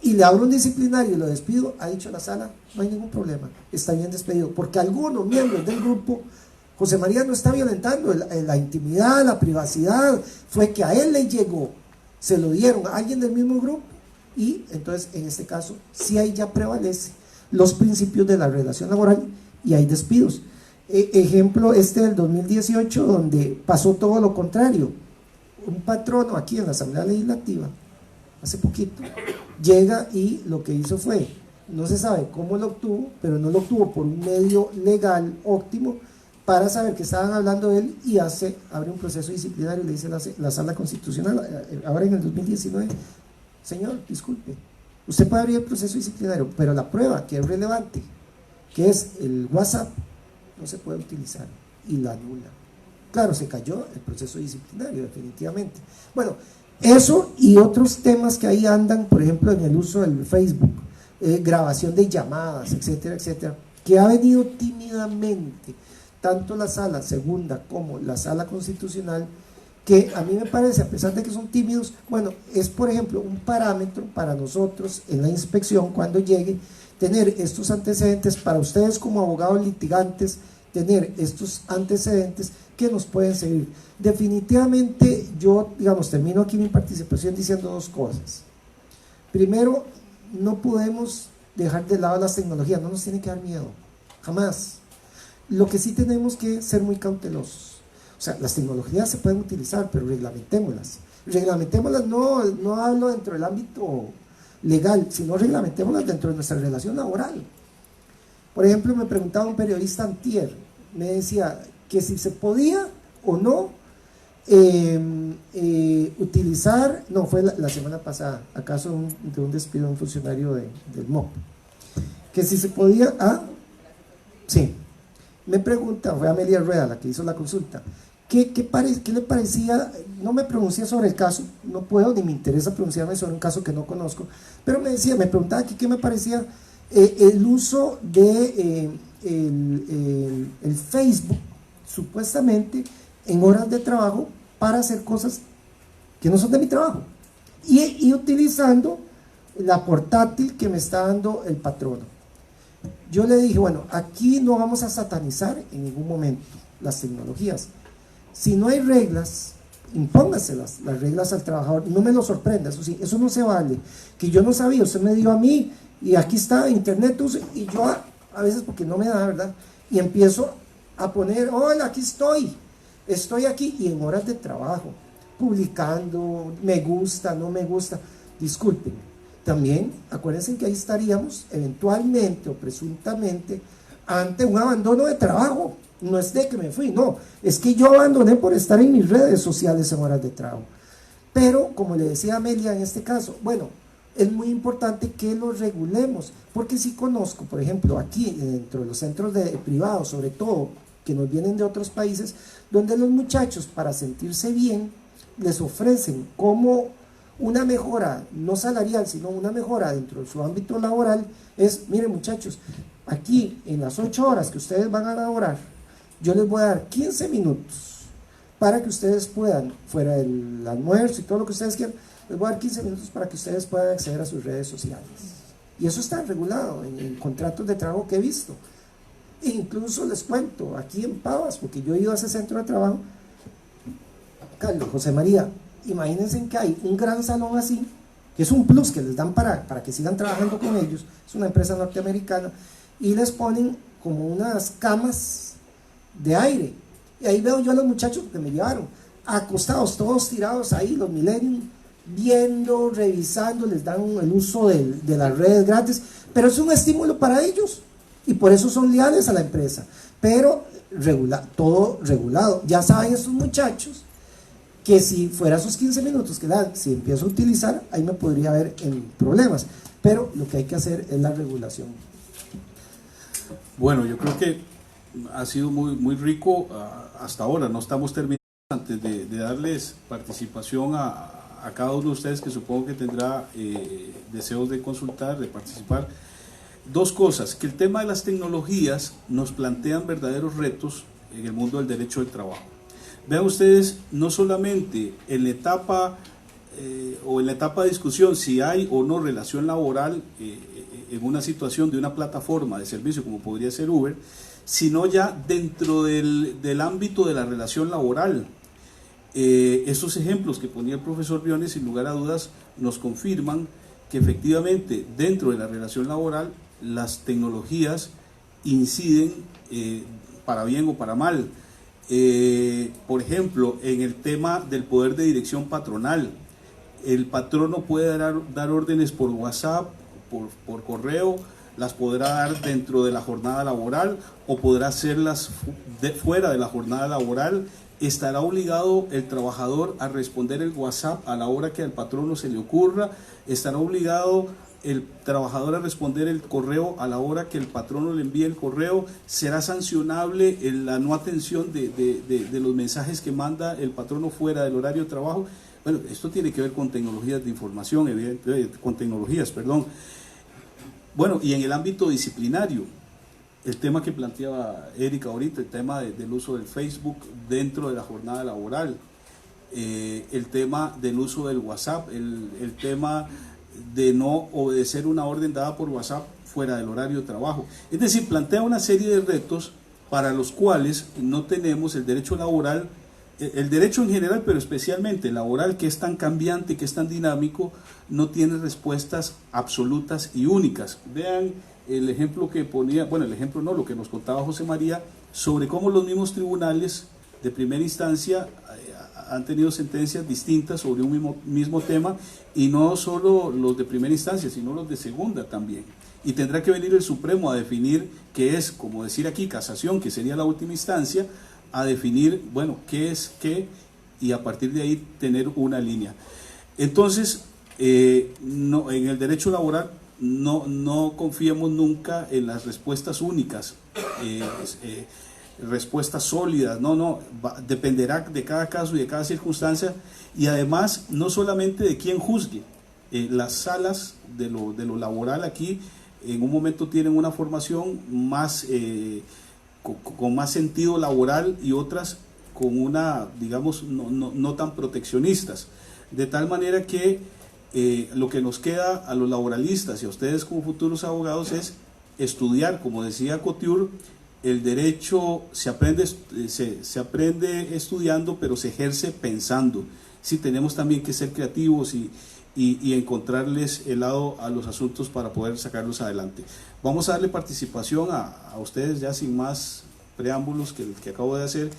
Speaker 3: y le abro un disciplinario y lo despido. Ha dicho la Sala: no hay ningún problema, está bien despedido, porque algunos miembros del grupo, José María no está violentando la intimidad, la privacidad, fue que a él le llegó, se lo dieron a alguien del mismo grupo y entonces en este caso sí ahí ya prevalece los principios de la relación laboral y hay despidos. Ejemplo del 2018 donde pasó todo lo contrario. Un patrono aquí en la Asamblea Legislativa hace poquito llega y lo que hizo fue, no se sabe cómo lo obtuvo, pero no lo obtuvo por un medio legal óptimo para saber que estaban hablando de él y abre un proceso disciplinario y le dice la Sala Constitucional ahora en el 2019, señor, disculpe, usted puede abrir el proceso disciplinario, pero la prueba que es relevante, que es el WhatsApp, no se puede utilizar y la anula. Claro, se cayó el proceso disciplinario definitivamente. Bueno, eso y otros temas que ahí andan, por ejemplo en el uso del Facebook, grabación de llamadas, etcétera, etcétera, que ha venido tímidamente tanto la Sala Segunda como la Sala Constitucional, que a mí me parece, a pesar de que son tímidos, bueno, es por ejemplo un parámetro para nosotros en la inspección cuando llegue, tener estos antecedentes para ustedes como abogados litigantes, tener estos antecedentes que nos pueden servir. Definitivamente yo, digamos, termino aquí mi participación diciendo dos cosas. Primero, no podemos dejar de lado las tecnologías, no nos tiene que dar miedo, jamás. Lo que sí tenemos que ser muy cautelosos. O sea, las tecnologías se pueden utilizar, pero reglamentémoslas. Reglamentémoslas, no hablo dentro del ámbito legal, sino reglamentémoslas dentro de nuestra relación laboral. Por ejemplo, me preguntaba un periodista antier, me decía que si se podía o no utilizar, no, fue la semana pasada, acaso de un despido de un funcionario del MOP, que si se podía, sí, me pregunta, fue Amelia Rueda la que hizo la consulta, ¿qué le parecía? No me pronuncié sobre el caso, no puedo ni me interesa pronunciarme sobre un caso que no conozco, pero me preguntaba aquí qué me parecía el uso de el Facebook, supuestamente en horas de trabajo, para hacer cosas que no son de mi trabajo, y utilizando la portátil que me está dando el patrono. Yo le dije, bueno, aquí no vamos a satanizar en ningún momento las tecnologías. Si no hay reglas, impóngaselas las reglas al trabajador, no me lo sorprenda, eso sí, eso no se vale, que yo no sabía, usted me dio a mí, y aquí está internet, y yo a veces porque no me da, ¿verdad? Y empiezo a poner, hola, aquí estoy aquí, y en horas de trabajo, publicando, me gusta, no me gusta, discúlpenme. También acuérdense que ahí estaríamos eventualmente o presuntamente ante un abandono de trabajo. No es de que me fui, no, es que yo abandoné por estar en mis redes sociales en horas de trabajo. Pero como le decía Amelia en este caso, bueno, es muy importante que lo regulemos, porque si conozco, por ejemplo, aquí dentro de los centros privados, sobre todo, que nos vienen de otros países, donde los muchachos para sentirse bien les ofrecen como una mejora, no salarial, sino una mejora dentro de su ámbito laboral, es, miren muchachos, aquí en las 8 horas que ustedes van a laborar, yo les voy a dar 15 minutos para que ustedes puedan, fuera del almuerzo y todo lo que ustedes quieran, les voy a dar 15 minutos para que ustedes puedan acceder a sus redes sociales. Y eso está regulado en contratos de trabajo que he visto. E incluso les cuento, aquí en Pavas, porque yo he ido a ese centro de trabajo, Carlos, José María, imagínense que hay un gran salón así, que es un plus que les dan para que sigan trabajando con ellos, es una empresa norteamericana, y les ponen como unas camas de aire, y ahí veo yo a los muchachos que me llevaron, acostados, todos tirados ahí, los millennials, viendo, revisando, les dan el uso de las redes gratis, pero es un estímulo para ellos, y por eso son leales a la empresa, pero todo regulado. Ya saben estos muchachos que si fuera esos 15 minutos que dan, si empiezo a utilizar, ahí me podría haber en problemas, pero lo que hay que hacer es la regulación.
Speaker 1: Bueno, yo creo que ha sido muy rico hasta ahora, no estamos terminando. Antes de darles participación a cada uno de ustedes, que supongo que tendrá deseos de consultar, de participar, dos cosas: que el tema de las tecnologías nos plantean verdaderos retos en el mundo del derecho del trabajo. Vean ustedes, no solamente en la etapa de discusión si hay o no relación laboral en una situación de una plataforma de servicio como podría ser Uber, sino ya dentro del ámbito de la relación laboral. Estos ejemplos que ponía el profesor Briones, sin lugar a dudas, nos confirman que efectivamente dentro de la relación laboral las tecnologías inciden para bien o para mal. Por ejemplo, en el tema del poder de dirección patronal, el patrono puede dar órdenes por WhatsApp, por correo, las podrá dar dentro de la jornada laboral o podrá hacerlas fuera de la jornada laboral. Estará obligado el trabajador a responder el WhatsApp a la hora que al patrono se le ocurra, estará obligado el trabajador a responder el correo a la hora que el patrono le envíe el correo, será sancionable la no atención de los mensajes que manda el patrono fuera del horario de trabajo. Bueno, esto tiene que ver con tecnologías de información, con tecnologías, perdón. Bueno, y en el ámbito disciplinario, el tema que planteaba Erika ahorita, el tema del uso del Facebook dentro de la jornada laboral, el tema del uso del WhatsApp, el tema de no obedecer una orden dada por WhatsApp fuera del horario de trabajo. Es decir, plantea una serie de retos para los cuales no tenemos el derecho laboral, el derecho en general, pero especialmente el laboral, que es tan cambiante, que es tan dinámico, no tiene respuestas absolutas y únicas. Vean el ejemplo que ponía, bueno, el ejemplo no, lo que nos contaba José María, sobre cómo los mismos tribunales de primera instancia han tenido sentencias distintas sobre un mismo tema, y no solo los de primera instancia, sino los de segunda también. Y tendrá que venir el Supremo a definir qué es, como decir aquí, casación, que sería la última instancia, a definir, bueno, qué es qué, y a partir de ahí tener una línea. Entonces, no, en el derecho laboral no confiemos nunca en las respuestas únicas, respuestas sólidas, dependerá de cada caso y de cada circunstancia, y además no solamente de quién juzgue. Las salas de lo laboral aquí en un momento tienen una formación más con más sentido laboral, y otras con una, digamos, no tan proteccionistas, de tal manera que lo que nos queda a los laboralistas y a ustedes como futuros abogados es estudiar, como decía Couture, el derecho se aprende estudiando, pero se ejerce pensando. Sí, tenemos también que ser creativos y encontrarles el lado a los asuntos para poder sacarlos adelante. Vamos a darle participación a ustedes ya sin más preámbulos que acabo de hacer,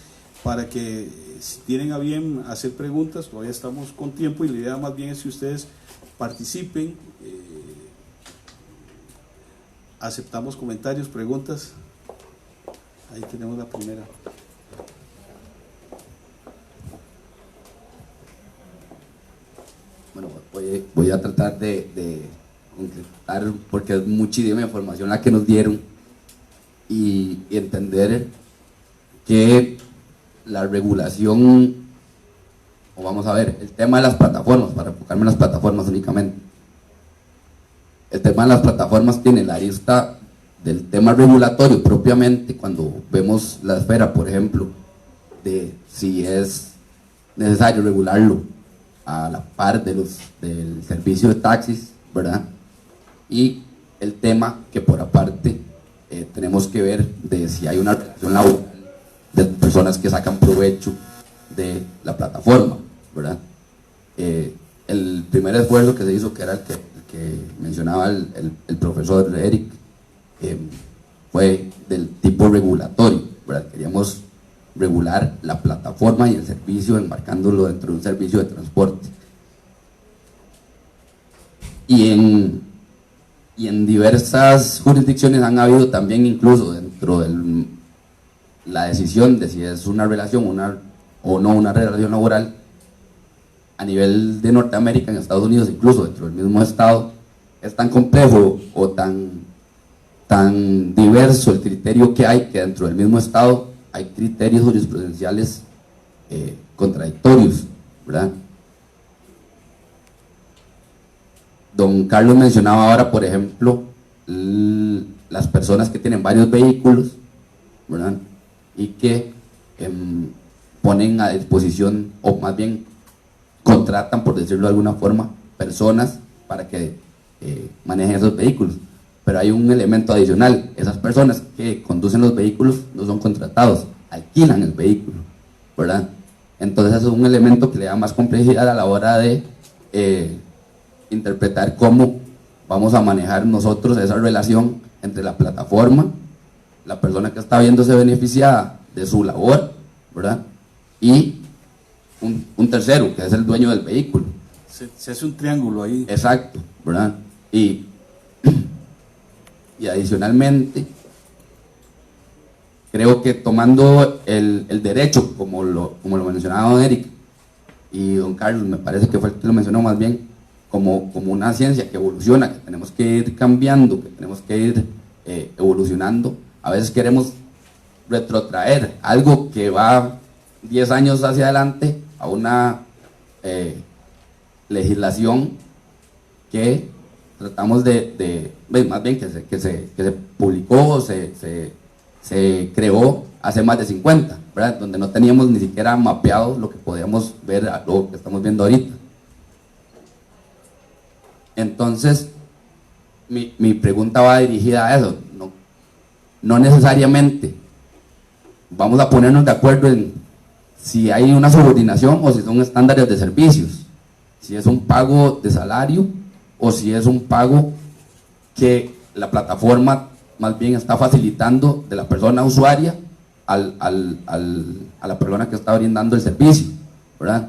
Speaker 1: para que si tienen a bien hacer preguntas, todavía estamos con tiempo, y la idea más bien es que ustedes participen. Aceptamos comentarios, preguntas. Ahí tenemos la primera.
Speaker 4: Bueno, voy a tratar de concretar, porque es muchísima información la que nos dieron, y entender que la regulación, o vamos a ver, el tema de las plataformas, para enfocarme en las plataformas únicamente. El tema de las plataformas tiene la arista del tema regulatorio propiamente, cuando vemos la esfera, por ejemplo, de si es necesario regularlo a la par del servicio de taxis, ¿verdad? Y el tema que por aparte tenemos que ver de si hay una relación laboral de personas que sacan provecho de la plataforma, ¿verdad? El primer esfuerzo que se hizo, que era el que mencionaba el profesor Eric, fue del tipo regulatorio, ¿verdad? Queríamos regular la plataforma y el servicio, enmarcándolo dentro de un servicio de transporte. Y en diversas jurisdicciones han habido también, incluso dentro de la decisión de si es una relación o no una relación laboral, a nivel de Norteamérica, en Estados Unidos, incluso dentro del mismo estado, es tan complejo o tan diverso el criterio que hay, que dentro del mismo estado hay criterios jurisprudenciales contradictorios, ¿verdad? Don Carlos mencionaba ahora, por ejemplo, las personas que tienen varios vehículos, ¿verdad? Y que ponen a disposición, o más bien contratan, por decirlo de alguna forma, personas para que manejen esos vehículos. Pero hay un elemento adicional: esas personas que conducen los vehículos no son contratados, alquilan el vehículo, ¿verdad? Entonces eso es un elemento que le da más complejidad a la hora de interpretar cómo vamos a manejar nosotros esa relación entre la plataforma, la persona que está viéndose beneficiada de su labor, ¿verdad? Y un tercero, que es el dueño del vehículo.
Speaker 1: Se hace un triángulo ahí.
Speaker 4: Exacto, ¿verdad? Y adicionalmente, creo que tomando el derecho, como lo mencionaba don Eric, y don Carlos, me parece que fue el que lo mencionó más bien, como una ciencia que evoluciona, que tenemos que ir cambiando, que tenemos que ir evolucionando. A veces queremos retrotraer algo que va 10 años hacia adelante a una legislación que tratamos más bien que se publicó, se creó hace más de 50, ¿verdad? Donde no teníamos ni siquiera mapeado lo que podíamos ver, lo que estamos viendo ahorita. Entonces, mi pregunta va dirigida a eso. No necesariamente vamos a ponernos de acuerdo en si hay una subordinación o si son estándares de servicios, si es un pago de salario o si es un pago que la plataforma más bien está facilitando de la persona usuaria a la persona que está brindando el servicio, ¿verdad?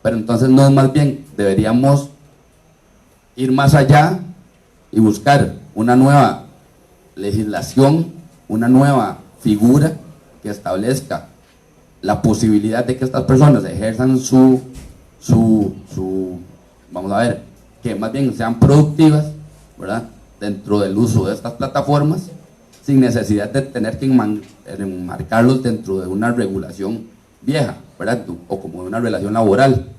Speaker 4: Pero entonces no es más bien, deberíamos ir más allá y buscar una nueva legislación, una nueva figura que establezca la posibilidad de que estas personas ejerzan vamos a ver, que más bien sean productivas, ¿verdad?, dentro del uso de estas plataformas, sin necesidad de tener que enmarcarlos dentro de una regulación vieja, ¿verdad?, o como de una relación laboral.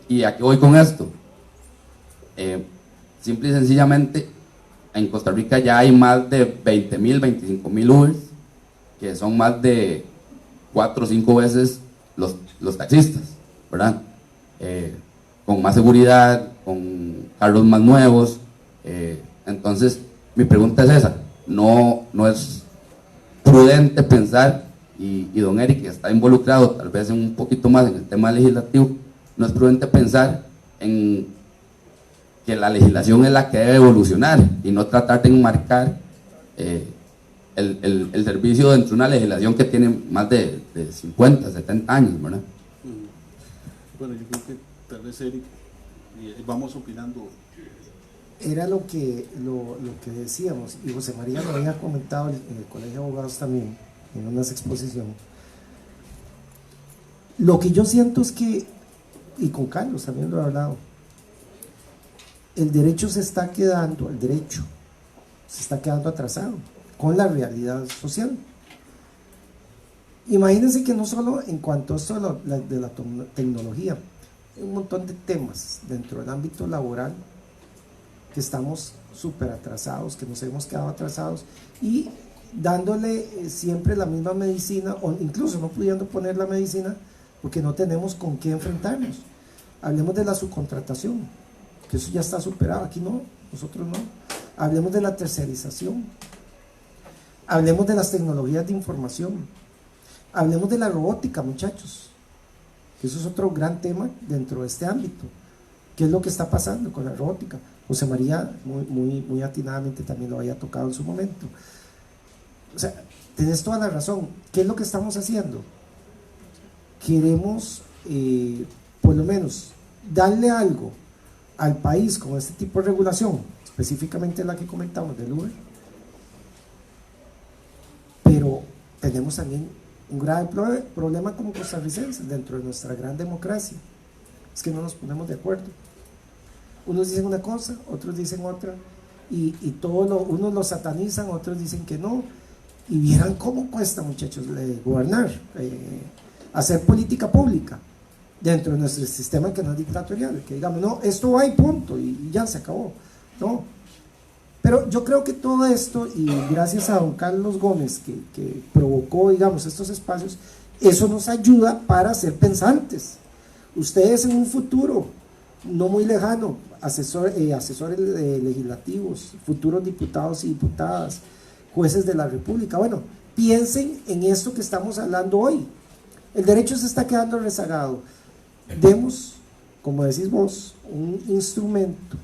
Speaker 4: ¿Y a qué voy con esto? Simple y sencillamente, en Costa Rica ya hay más de 20,000, 25,000 Ubers, que son más de 4 o 5 veces los taxistas, ¿verdad? Con más seguridad, con carros más nuevos. Entonces, mi pregunta es esa: no es prudente pensar, y don Eric, que está involucrado tal vez un poquito más en el tema legislativo, no es prudente pensar en que la legislación es la que debe evolucionar y no tratar de enmarcar el servicio dentro de una legislación que tiene más de 50, 70 años, ¿verdad?
Speaker 1: Bueno, yo creo que tal vez Eric, vamos opinando.
Speaker 3: Era lo que decíamos, y José María lo había comentado en el Colegio de Abogados también, en unas exposiciones. Lo que yo siento es que, y con Carlos también lo he hablado, el derecho se está quedando atrasado con la realidad social. Imagínense que no solo en cuanto a esto de la tecnología, hay un montón de temas dentro del ámbito laboral que estamos súper atrasados, que nos hemos quedado atrasados y dándole siempre la misma medicina, o incluso no pudiendo poner la medicina porque no tenemos con qué enfrentarnos. Hablemos de la subcontratación, que eso ya está superado, aquí no, nosotros no. Hablemos de la tercerización, hablemos de las tecnologías de información, hablemos de la robótica, muchachos, que eso es otro gran tema dentro de este ámbito. ¿Qué es lo que está pasando con la robótica? José María muy atinadamente también lo había tocado en su momento. O sea, tenés toda la razón. ¿Qué es lo que estamos haciendo? Queremos, por lo menos, darle algo al país con este tipo de regulación, específicamente la que comentamos del Uber, pero tenemos también un grave problema como costarricenses dentro de nuestra gran democracia, es que no nos ponemos de acuerdo. Unos dicen una cosa, otros dicen otra, y unos lo satanizan, otros dicen que no, y vieran cómo cuesta, muchachos, gobernar, hacer política pública dentro de nuestro sistema que no es dictatorial, que digamos, no, esto va y punto, y ya se acabó, no. Pero yo creo que todo esto, y gracias a don Carlos Gómez, que provocó, digamos, estos espacios, eso nos ayuda para ser pensantes. Ustedes en un futuro, no muy lejano, asesores legislativos, futuros diputados y diputadas, jueces de la República, bueno, piensen en esto que estamos hablando hoy. El derecho se está quedando rezagado. Demos, como decís vos, un instrumento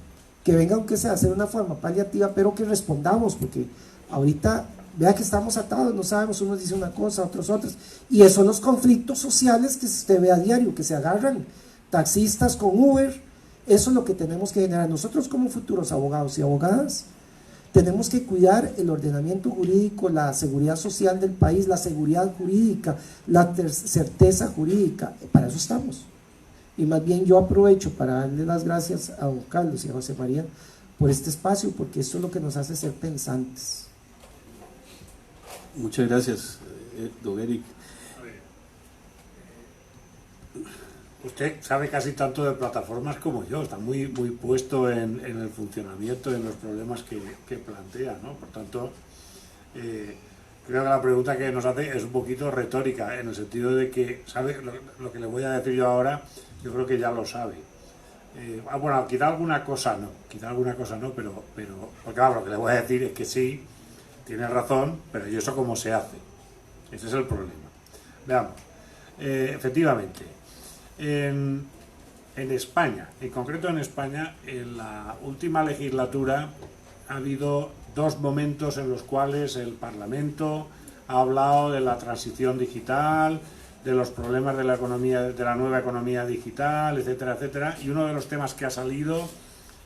Speaker 3: que venga, aunque sea hacer una forma paliativa, pero que respondamos, porque ahorita vea que estamos atados, no sabemos, unos dicen una cosa, otros otras, y esos son los conflictos sociales que usted ve a diario, que se agarran taxistas con Uber. Eso es lo que tenemos que generar nosotros como futuros abogados y abogadas. Tenemos que cuidar el ordenamiento jurídico, la seguridad social del país, la seguridad jurídica, la certeza jurídica. Para eso estamos. Y más bien yo aprovecho para darle las gracias a don Carlos y a José María por este espacio, porque esto es lo que nos hace ser pensantes.
Speaker 1: Muchas gracias, don Eric.
Speaker 2: Usted sabe casi tanto de plataformas como yo, está muy puesto en el funcionamiento y en los problemas que plantea, ¿no? Por tanto, creo que la pregunta que nos hace es un poquito retórica, en el sentido de que, ¿sabe? Lo que le voy a decir yo ahora, yo creo que ya lo sabe. Bueno, quizá alguna cosa no, pero porque claro, lo que le voy a decir es que sí, tiene razón, pero ¿y eso cómo se hace? Ese es el problema. Veamos, efectivamente, en España, en concreto en España, en la última legislatura ha habido dos momentos en los cuales el Parlamento ha hablado de la transición digital, de los problemas de la economía, de la nueva economía digital, etcétera, etcétera, y uno de los temas que ha salido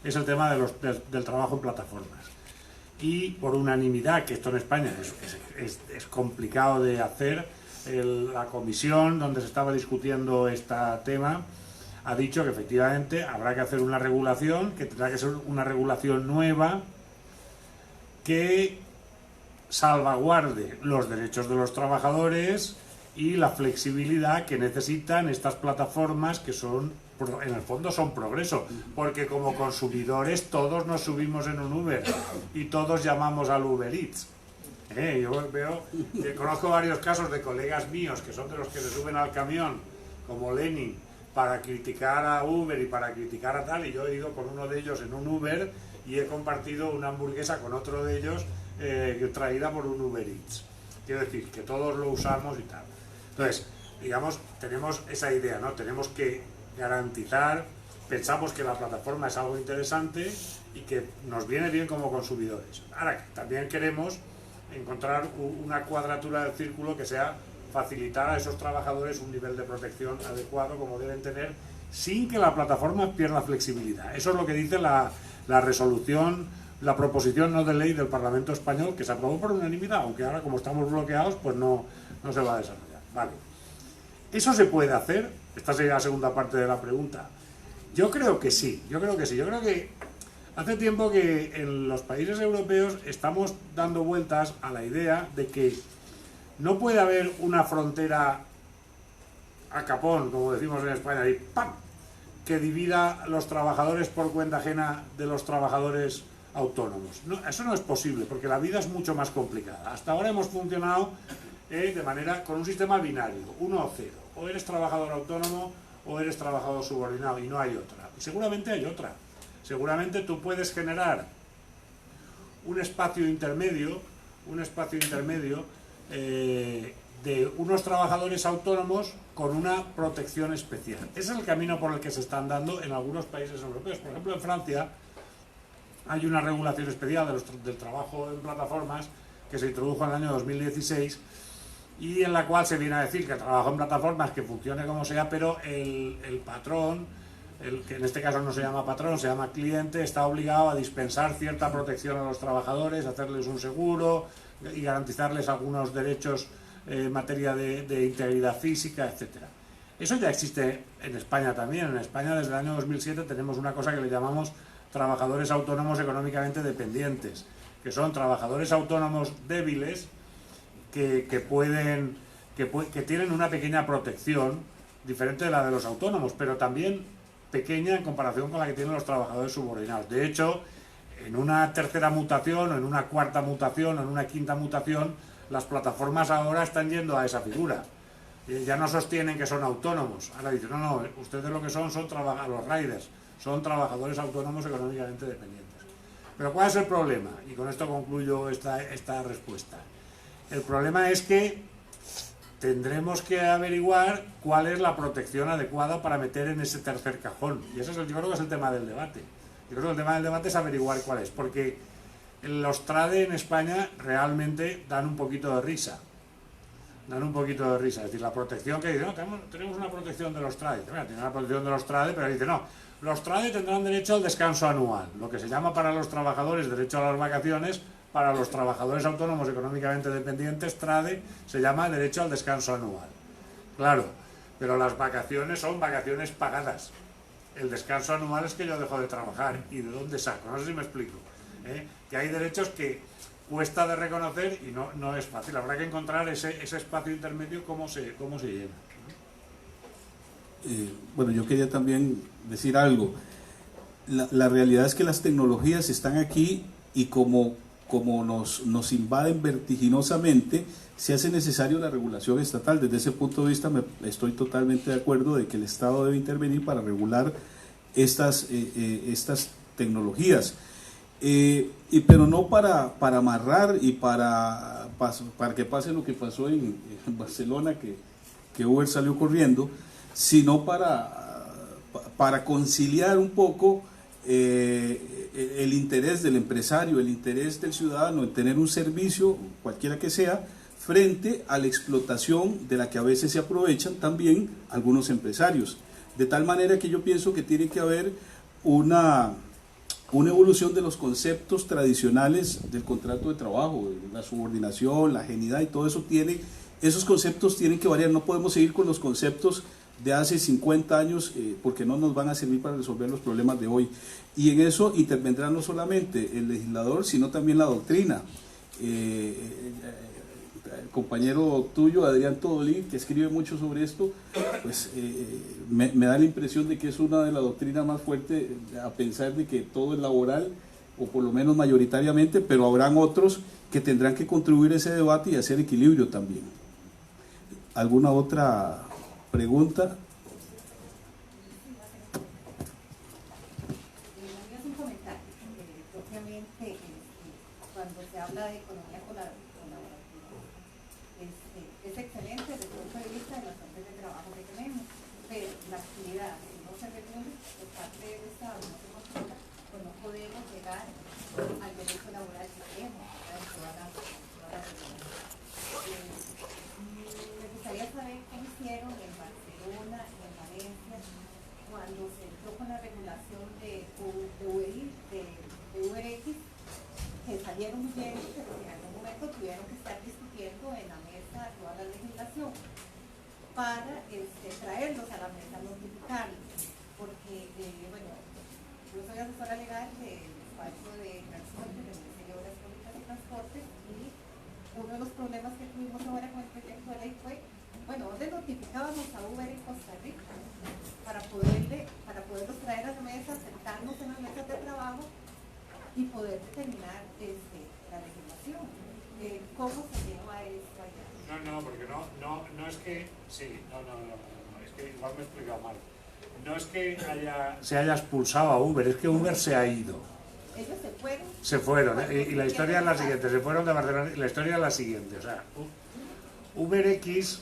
Speaker 2: es el tema del trabajo en plataformas. Y por unanimidad, que esto en España es complicado de hacer, la comisión donde se estaba discutiendo este tema ha dicho que efectivamente habrá que hacer una regulación, que tendrá que ser una regulación nueva que salvaguarde los derechos de los trabajadores y la flexibilidad que necesitan estas plataformas, que son, en el fondo son progreso, porque como consumidores todos nos subimos en un Uber y todos llamamos al Uber Eats. Yo conozco varios casos de colegas míos que son de los que se suben al camión, como Lenin, para criticar a Uber y para criticar a tal, y yo he ido con uno de ellos en un Uber y he compartido una hamburguesa con otro de ellos traída por un Uber Eats. Quiero decir, que todos lo usamos y tal. Entonces, digamos, tenemos esa idea, ¿no? Tenemos que garantizar, pensamos que la plataforma es algo interesante y que nos viene bien como consumidores. Ahora, también queremos encontrar una cuadratura del círculo que sea facilitar a esos trabajadores un nivel de protección adecuado como deben tener, sin que la plataforma pierda flexibilidad. Eso es lo que dice la resolución, la proposición no de ley del Parlamento Español, que se aprobó por unanimidad, aunque ahora como estamos bloqueados pues no se va a desarrollar. Vale. ¿Eso se puede hacer? Esta sería la segunda parte de la pregunta. Yo creo que sí, yo creo que hace tiempo que en los países europeos estamos dando vueltas a la idea de que no puede haber una frontera a capón, como decimos en España, y ¡pam!, que divida los trabajadores por cuenta ajena de los trabajadores autónomos. No, eso no es posible, porque la vida es mucho más complicada. Hasta ahora hemos funcionado de manera con un sistema binario, 1 o 0. O eres trabajador autónomo o eres trabajador subordinado, y no hay otra. Y seguramente hay otra. Seguramente tú puedes generar un espacio intermedio de unos trabajadores autónomos con una protección especial. Ese es el camino por el que se están dando en algunos países europeos. Por ejemplo, en Francia hay una regulación especial del trabajo en plataformas que se introdujo en el año 2016 y en la cual se viene a decir que el trabajo en plataformas, que funcione como sea, pero el patrón, que en este caso no se llama patrón, se llama cliente, está obligado a dispensar cierta protección a los trabajadores, hacerles un seguro y garantizarles algunos derechos en materia de integridad física, etcétera. Eso ya existe en España también. En España desde el año 2007 tenemos una cosa que le llamamos trabajadores autónomos económicamente dependientes, que son trabajadores autónomos débiles que tienen una pequeña protección diferente de la de los autónomos, pero también pequeña en comparación con la que tienen los trabajadores subordinados. De hecho, en una tercera mutación, o en una cuarta mutación, o en una quinta mutación, las plataformas ahora están yendo a esa figura. Ya no sostienen que son autónomos. Ahora dicen, no, ustedes lo que son los riders, son trabajadores autónomos económicamente dependientes. Pero ¿cuál es el problema? Y con esto concluyo esta respuesta. El problema es que tendremos que averiguar cuál es la protección adecuada para meter en ese tercer cajón. Y ese es yo creo que es el tema del debate. Yo creo que el tema del debate es averiguar cuál es, porque los trade en España realmente dan un poquito de risa. Dan un poquito de risa. Es decir, la protección que dice, no, tenemos una protección de los trade. Tiene una protección de los trade, pero dice, no, los trade tendrán derecho al descanso anual. Lo que se llama para los trabajadores derecho a las vacaciones, para los trabajadores autónomos económicamente dependientes, trade, se llama derecho al descanso anual. Claro, pero las vacaciones son vacaciones pagadas. El descanso anual es que yo dejo de trabajar. ¿Y de dónde saco? No sé si me explico. Que hay derechos que cuesta de reconocer y no es fácil. Habrá que encontrar ese espacio intermedio, cómo se llena.
Speaker 1: Bueno, yo quería también decir algo. La realidad es que las tecnologías están aquí y como nos invaden vertiginosamente, se hace necesario la regulación estatal. Desde ese punto de vista estoy totalmente de acuerdo de que el Estado debe intervenir para regular estas tecnologías. Pero no para amarrar y para que pase lo que pasó en Barcelona, que Uber salió corriendo, sino para conciliar un poco el interés del empresario, el interés del ciudadano en tener un servicio, cualquiera que sea, frente a la explotación de la que a veces se aprovechan también algunos empresarios. De tal manera que yo pienso que tiene que haber una evolución de los conceptos tradicionales del contrato de trabajo, la subordinación, la ajenidad y todo eso esos conceptos tienen que variar. No podemos seguir con los conceptos de hace 50 años porque no nos van a servir para resolver los problemas de hoy. Y en eso intervendrá no solamente el legislador, sino también la doctrina. El compañero tuyo, Adrián Todolí, que escribe mucho sobre esto, pues me da la impresión de que es una de las doctrinas más fuertes a pensar de que todo es laboral, o por lo menos mayoritariamente, pero habrán otros que tendrán que contribuir a ese debate y hacer equilibrio también. ¿Alguna otra pregunta?
Speaker 5: Es un comentario, propiamente cuando se habla de economía colaborativa, es excelente desde el punto de vista de las fuentes de trabajo que tenemos, pero la actividad, si no se regula por parte del Estado, no se controla, pues no podemos llegar al derecho laboral que queremos en todas las regiones. Me gustaría saber qué hicieron en Barcelona y en Valencia cuando se entró con la regulación de UberX, que salieron muy bien, pero que en algún momento tuvieron que estar discutiendo en la mesa toda la legislación para traerlos a la mesa, notificarlos, porque, bueno, yo soy asesora legal del despacho de transporte del Ministerio de Obras Públicas y Transportes, y uno de los problemas que tuvimos ahora con el proyecto de ley fue, bueno, ¿dónde notificábamos a Uber en Costa Rica para poderlos traer a la mesa, sentarnos en las mesas de trabajo y poder determinar la legislación? ¿Cómo se lleva esto allá?
Speaker 2: No, porque no es que... Sí, no, es que igual me he explicado mal. No es que se haya expulsado a Uber, es que Uber se ha ido.
Speaker 5: Ellos se fueron.
Speaker 2: Se fueron, y la historia es la siguiente, se fueron de Barcelona, y la historia es la siguiente, o sea, UberX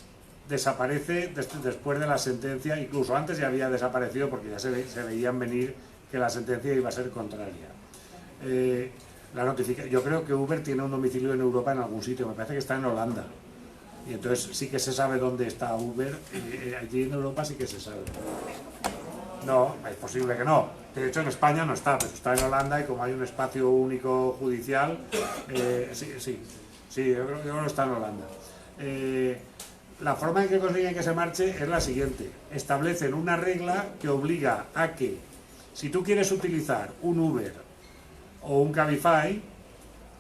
Speaker 2: desaparece después de la sentencia, incluso antes ya había desaparecido porque ya se veían venir que la sentencia iba a ser contraria. Yo creo que Uber tiene un domicilio en Europa en algún sitio, me parece que está en Holanda, y entonces sí que se sabe dónde está Uber, allí en Europa sí que se sabe. No, es posible que no. De hecho, en España no está, pero está en Holanda, y como hay un espacio único judicial, sí, yo creo que está en Holanda. La forma en que consiguen que se marche es la siguiente. Establecen una regla que obliga a que, si tú quieres utilizar un Uber o un Cabify,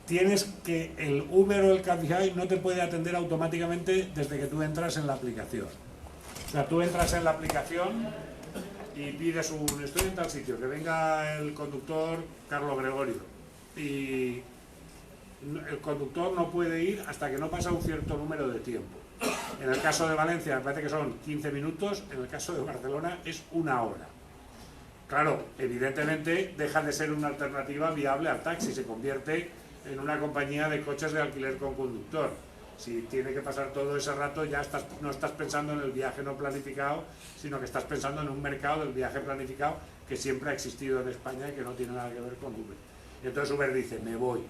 Speaker 2: tienes que el Uber o el Cabify no te puede atender automáticamente desde que tú entras en la aplicación. O sea, tú entras en la aplicación y pides estoy en tal sitio, que venga el conductor Carlos Gregorio, y el conductor no puede ir hasta que no pasa un cierto número de tiempo. En el caso de Valencia me parece que son 15 minutos, en el caso de Barcelona es 1 hora. Claro, evidentemente deja de ser una alternativa viable al taxi, se convierte en una compañía de coches de alquiler con conductor. Si tiene que pasar todo ese rato, ya no estás pensando en el viaje no planificado, sino que estás pensando en un mercado del viaje planificado que siempre ha existido en España y que no tiene nada que ver con Uber. Y entonces Uber dice, me voy.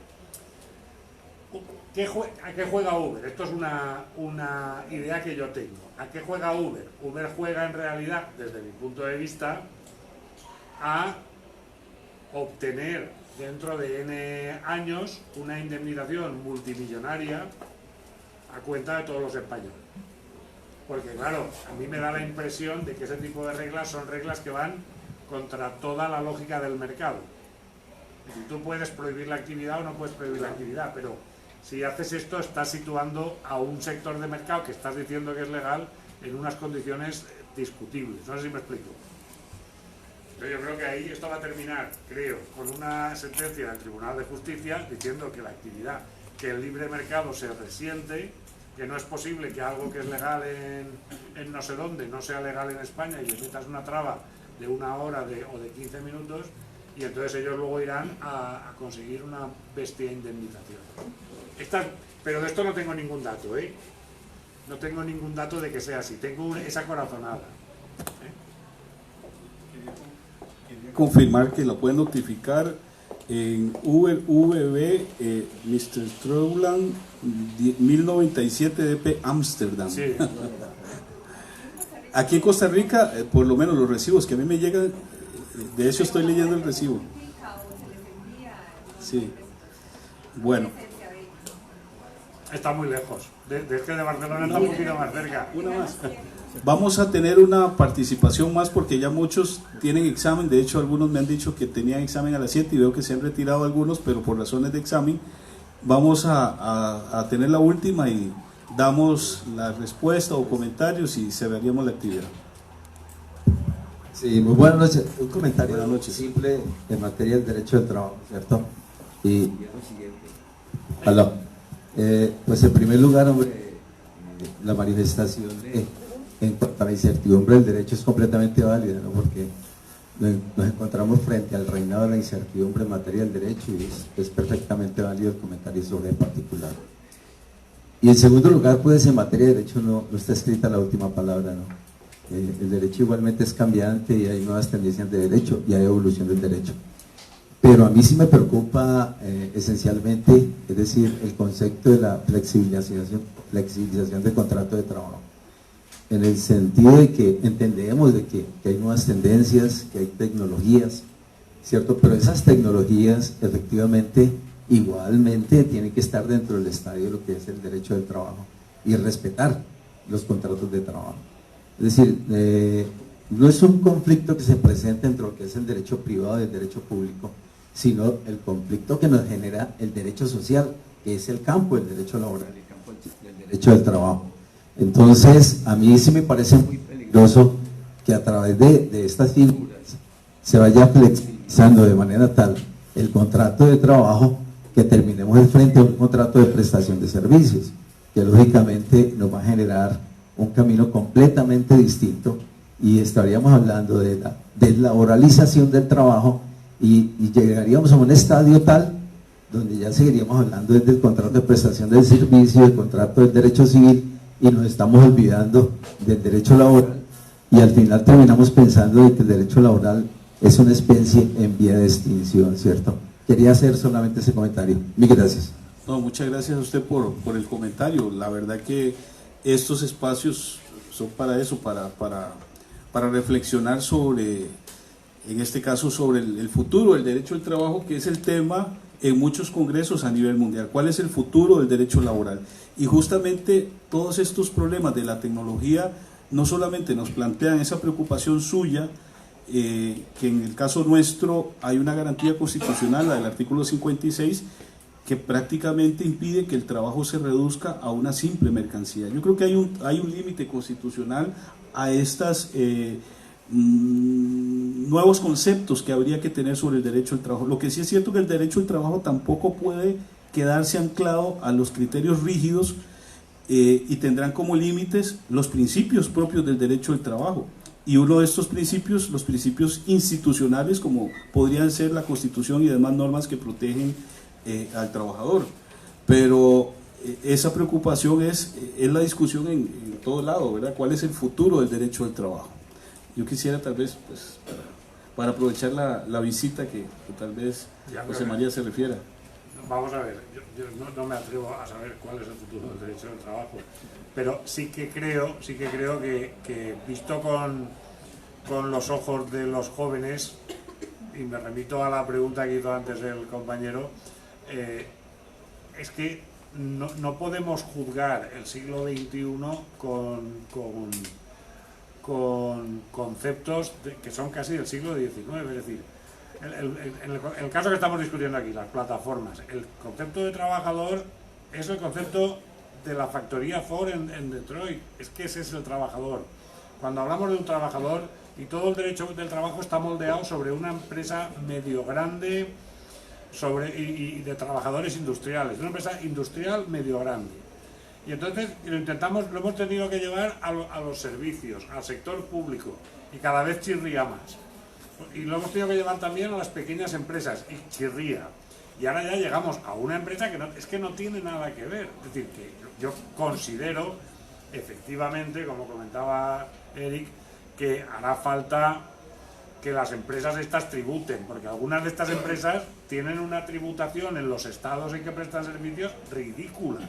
Speaker 2: ¿A qué juega Uber? Esto es una idea que yo tengo. ¿A qué juega Uber? Uber juega en realidad, desde mi punto de vista, a obtener dentro de N años una indemnización multimillonaria a cuenta de todos los españoles. Porque claro, a mí me da la impresión de que ese tipo de reglas son reglas que van contra toda la lógica del mercado. Si tú puedes prohibir la actividad o no puedes prohibir la actividad, pero si haces esto estás situando a un sector de mercado que estás diciendo que es legal en unas condiciones discutibles. No sé si me explico. Pero yo creo que ahí esto va a terminar, creo, con una sentencia del Tribunal de Justicia diciendo que la actividad, que el libre mercado se resiente, que no es posible que algo que es legal en no sé dónde no sea legal en España y le metas una traba de 1 hora o de 15 minutos, y entonces ellos luego irán a conseguir una bestia indemnización. Pero de esto no tengo ningún dato, ¿eh? No tengo ningún dato de que sea así, tengo esa corazonada.
Speaker 1: Confirmar que lo pueden notificar en Uber VB Mr. Trouland 1097 DP Amsterdam.
Speaker 2: Sí.
Speaker 1: Aquí en Costa Rica, por lo menos los recibos que a mí me llegan, de hecho estoy leyendo el recibo. Sí. Bueno.
Speaker 2: Está muy lejos. De Barcelona está un poquito más cerca.
Speaker 1: Una más. Vamos a tener una participación más porque ya muchos tienen examen. De hecho, algunos me han dicho que tenían examen a las 7 y veo que se han retirado algunos, pero por razones de examen. Vamos a tener la última y damos la respuesta o comentarios y cerraríamos la actividad.
Speaker 6: Sí, muy buenas noches. Un comentario
Speaker 1: Buenas noches.
Speaker 6: simple en materia del derecho del trabajo, ¿cierto? Y es lo siguiente. Aló. Pues en primer lugar, hombre, la manifestación en cuanto a la incertidumbre del derecho es completamente válida, ¿no? Porque nos encontramos frente al reinado de la incertidumbre en materia del derecho y es perfectamente válido el comentario sobre el particular. Y en segundo lugar, pues en materia de derecho no está escrita la última palabra, ¿no? El derecho igualmente es cambiante y hay nuevas tendencias de derecho y hay evolución del derecho. Pero a mí sí me preocupa esencialmente, es decir, el concepto de la flexibilización del contrato de trabajo. En el sentido de que entendemos de que hay nuevas tendencias, que hay tecnologías, ¿cierto? Pero esas tecnologías efectivamente igualmente tienen que estar dentro del estadio de lo que es el derecho del trabajo y respetar los contratos de trabajo. Es decir, no es un conflicto que se presenta entre lo que es el derecho privado y el derecho público, sino el conflicto que nos genera el derecho social, que es el campo del derecho laboral, el campo del derecho del trabajo. Entonces, a mí sí me parece muy peligroso que a través de estas figuras se vaya flexibilizando de manera tal el contrato de trabajo que terminemos frente a un contrato de prestación de servicios, que lógicamente nos va a generar un camino completamente distinto y estaríamos hablando de la deslaboralización del trabajo y llegaríamos a un estadio tal donde ya seguiríamos hablando desde el contrato de prestación del servicio, del contrato del derecho civil y nos estamos olvidando del derecho laboral y al final terminamos pensando de que el derecho laboral es una especie en vía de extinción, ¿cierto? Quería hacer solamente ese comentario. Mil gracias.
Speaker 1: No, muchas gracias a usted por el comentario. La verdad que estos espacios son para eso, para reflexionar sobre, en este caso, sobre el futuro del derecho al trabajo, que es el tema en muchos congresos a nivel mundial. ¿Cuál es el futuro del derecho laboral? Y justamente todos estos problemas de la tecnología no solamente nos plantean esa preocupación suya, que en el caso nuestro hay una garantía constitucional, la del artículo 56, que prácticamente impide que el trabajo se reduzca a una simple mercancía. Yo creo que hay un límite constitucional a estos nuevos conceptos que habría que tener sobre el derecho al trabajo. Lo que sí es cierto que el derecho al trabajo tampoco puede quedarse anclado a los criterios rígidos y tendrán como límites los principios propios del derecho al trabajo. Y uno de estos principios, los principios institucionales, como podrían ser la Constitución y demás normas que protegen al trabajador. Pero esa preocupación es la discusión en todo lado, ¿verdad? ¿Cuál es el futuro del derecho del trabajo? Yo quisiera tal vez, pues, para aprovechar la visita que tal vez José María se refiera.
Speaker 2: Vamos a ver, yo no me atrevo a saber cuál es el futuro del derecho del trabajo, pero sí que creo que visto con los ojos de los jóvenes, y me remito a la pregunta que hizo antes el compañero, es que no podemos juzgar el siglo XXI con conceptos que son casi del siglo XIX, es decir, en el caso que estamos discutiendo aquí, las plataformas, el concepto de trabajador es el concepto de la factoría Ford en Detroit, es que ese es el trabajador. Cuando hablamos de un trabajador, y todo el derecho del trabajo está moldeado sobre una empresa medio grande y de trabajadores industriales, una empresa industrial medio grande. Y entonces lo hemos tenido que llevar a los servicios, al sector público, y cada vez chirría más. Y lo hemos tenido que llevar también a las pequeñas empresas, y chirría. Y ahora ya llegamos a una empresa que no tiene nada que ver. Es decir, que yo considero, efectivamente, como comentaba Eric, que hará falta que las empresas estas tributen, porque algunas de estas empresas tienen una tributación en los estados en que prestan servicios ridícula.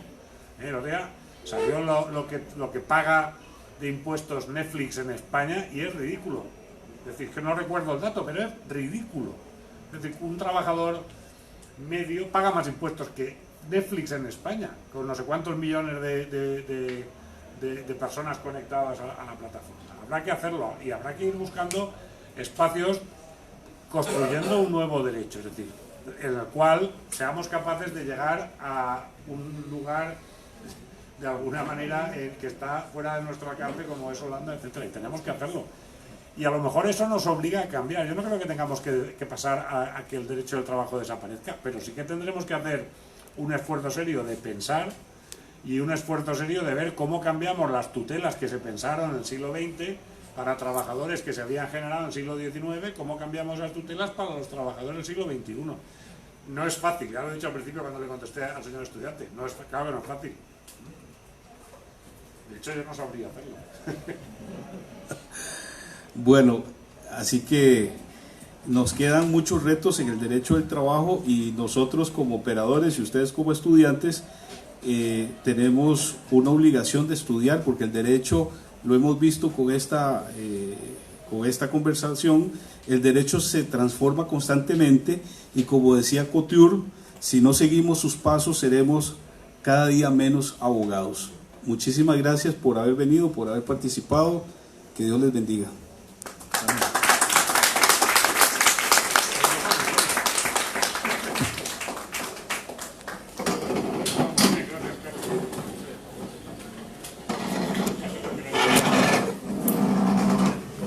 Speaker 2: O sea, salió lo que paga de impuestos Netflix en España y es ridículo. Es decir, que no recuerdo el dato, pero es ridículo. Es decir, un trabajador medio paga más impuestos que Netflix en España, con no sé cuántos millones de personas conectadas a la plataforma. Habrá que hacerlo y habrá que ir buscando espacios construyendo un nuevo derecho, es decir, en el cual seamos capaces de llegar a un lugar de alguna manera que está fuera de nuestro alcance, como es Holanda, etcétera, y tenemos que hacerlo. Y a lo mejor eso nos obliga a cambiar. Yo no creo que tengamos que pasar a que el derecho del trabajo desaparezca, pero sí que tendremos que hacer un esfuerzo serio de pensar y un esfuerzo serio de ver cómo cambiamos las tutelas que se pensaron en el siglo XX para trabajadores que se habían generado en el siglo XIX, cómo cambiamos las tutelas para los trabajadores del siglo XXI. No es fácil, ya lo he dicho al principio cuando le contesté al señor estudiante, claro que no es fácil. De hecho, yo no sabría hacerlo.
Speaker 1: Bueno, así que nos quedan muchos retos en el derecho del trabajo y nosotros como operadores y ustedes como estudiantes tenemos una obligación de estudiar, porque el derecho, lo hemos visto con esta conversación, el derecho se transforma constantemente y, como decía Couture, si no seguimos sus pasos seremos cada día menos abogados. Muchísimas gracias por haber venido, por haber participado. Que Dios les bendiga.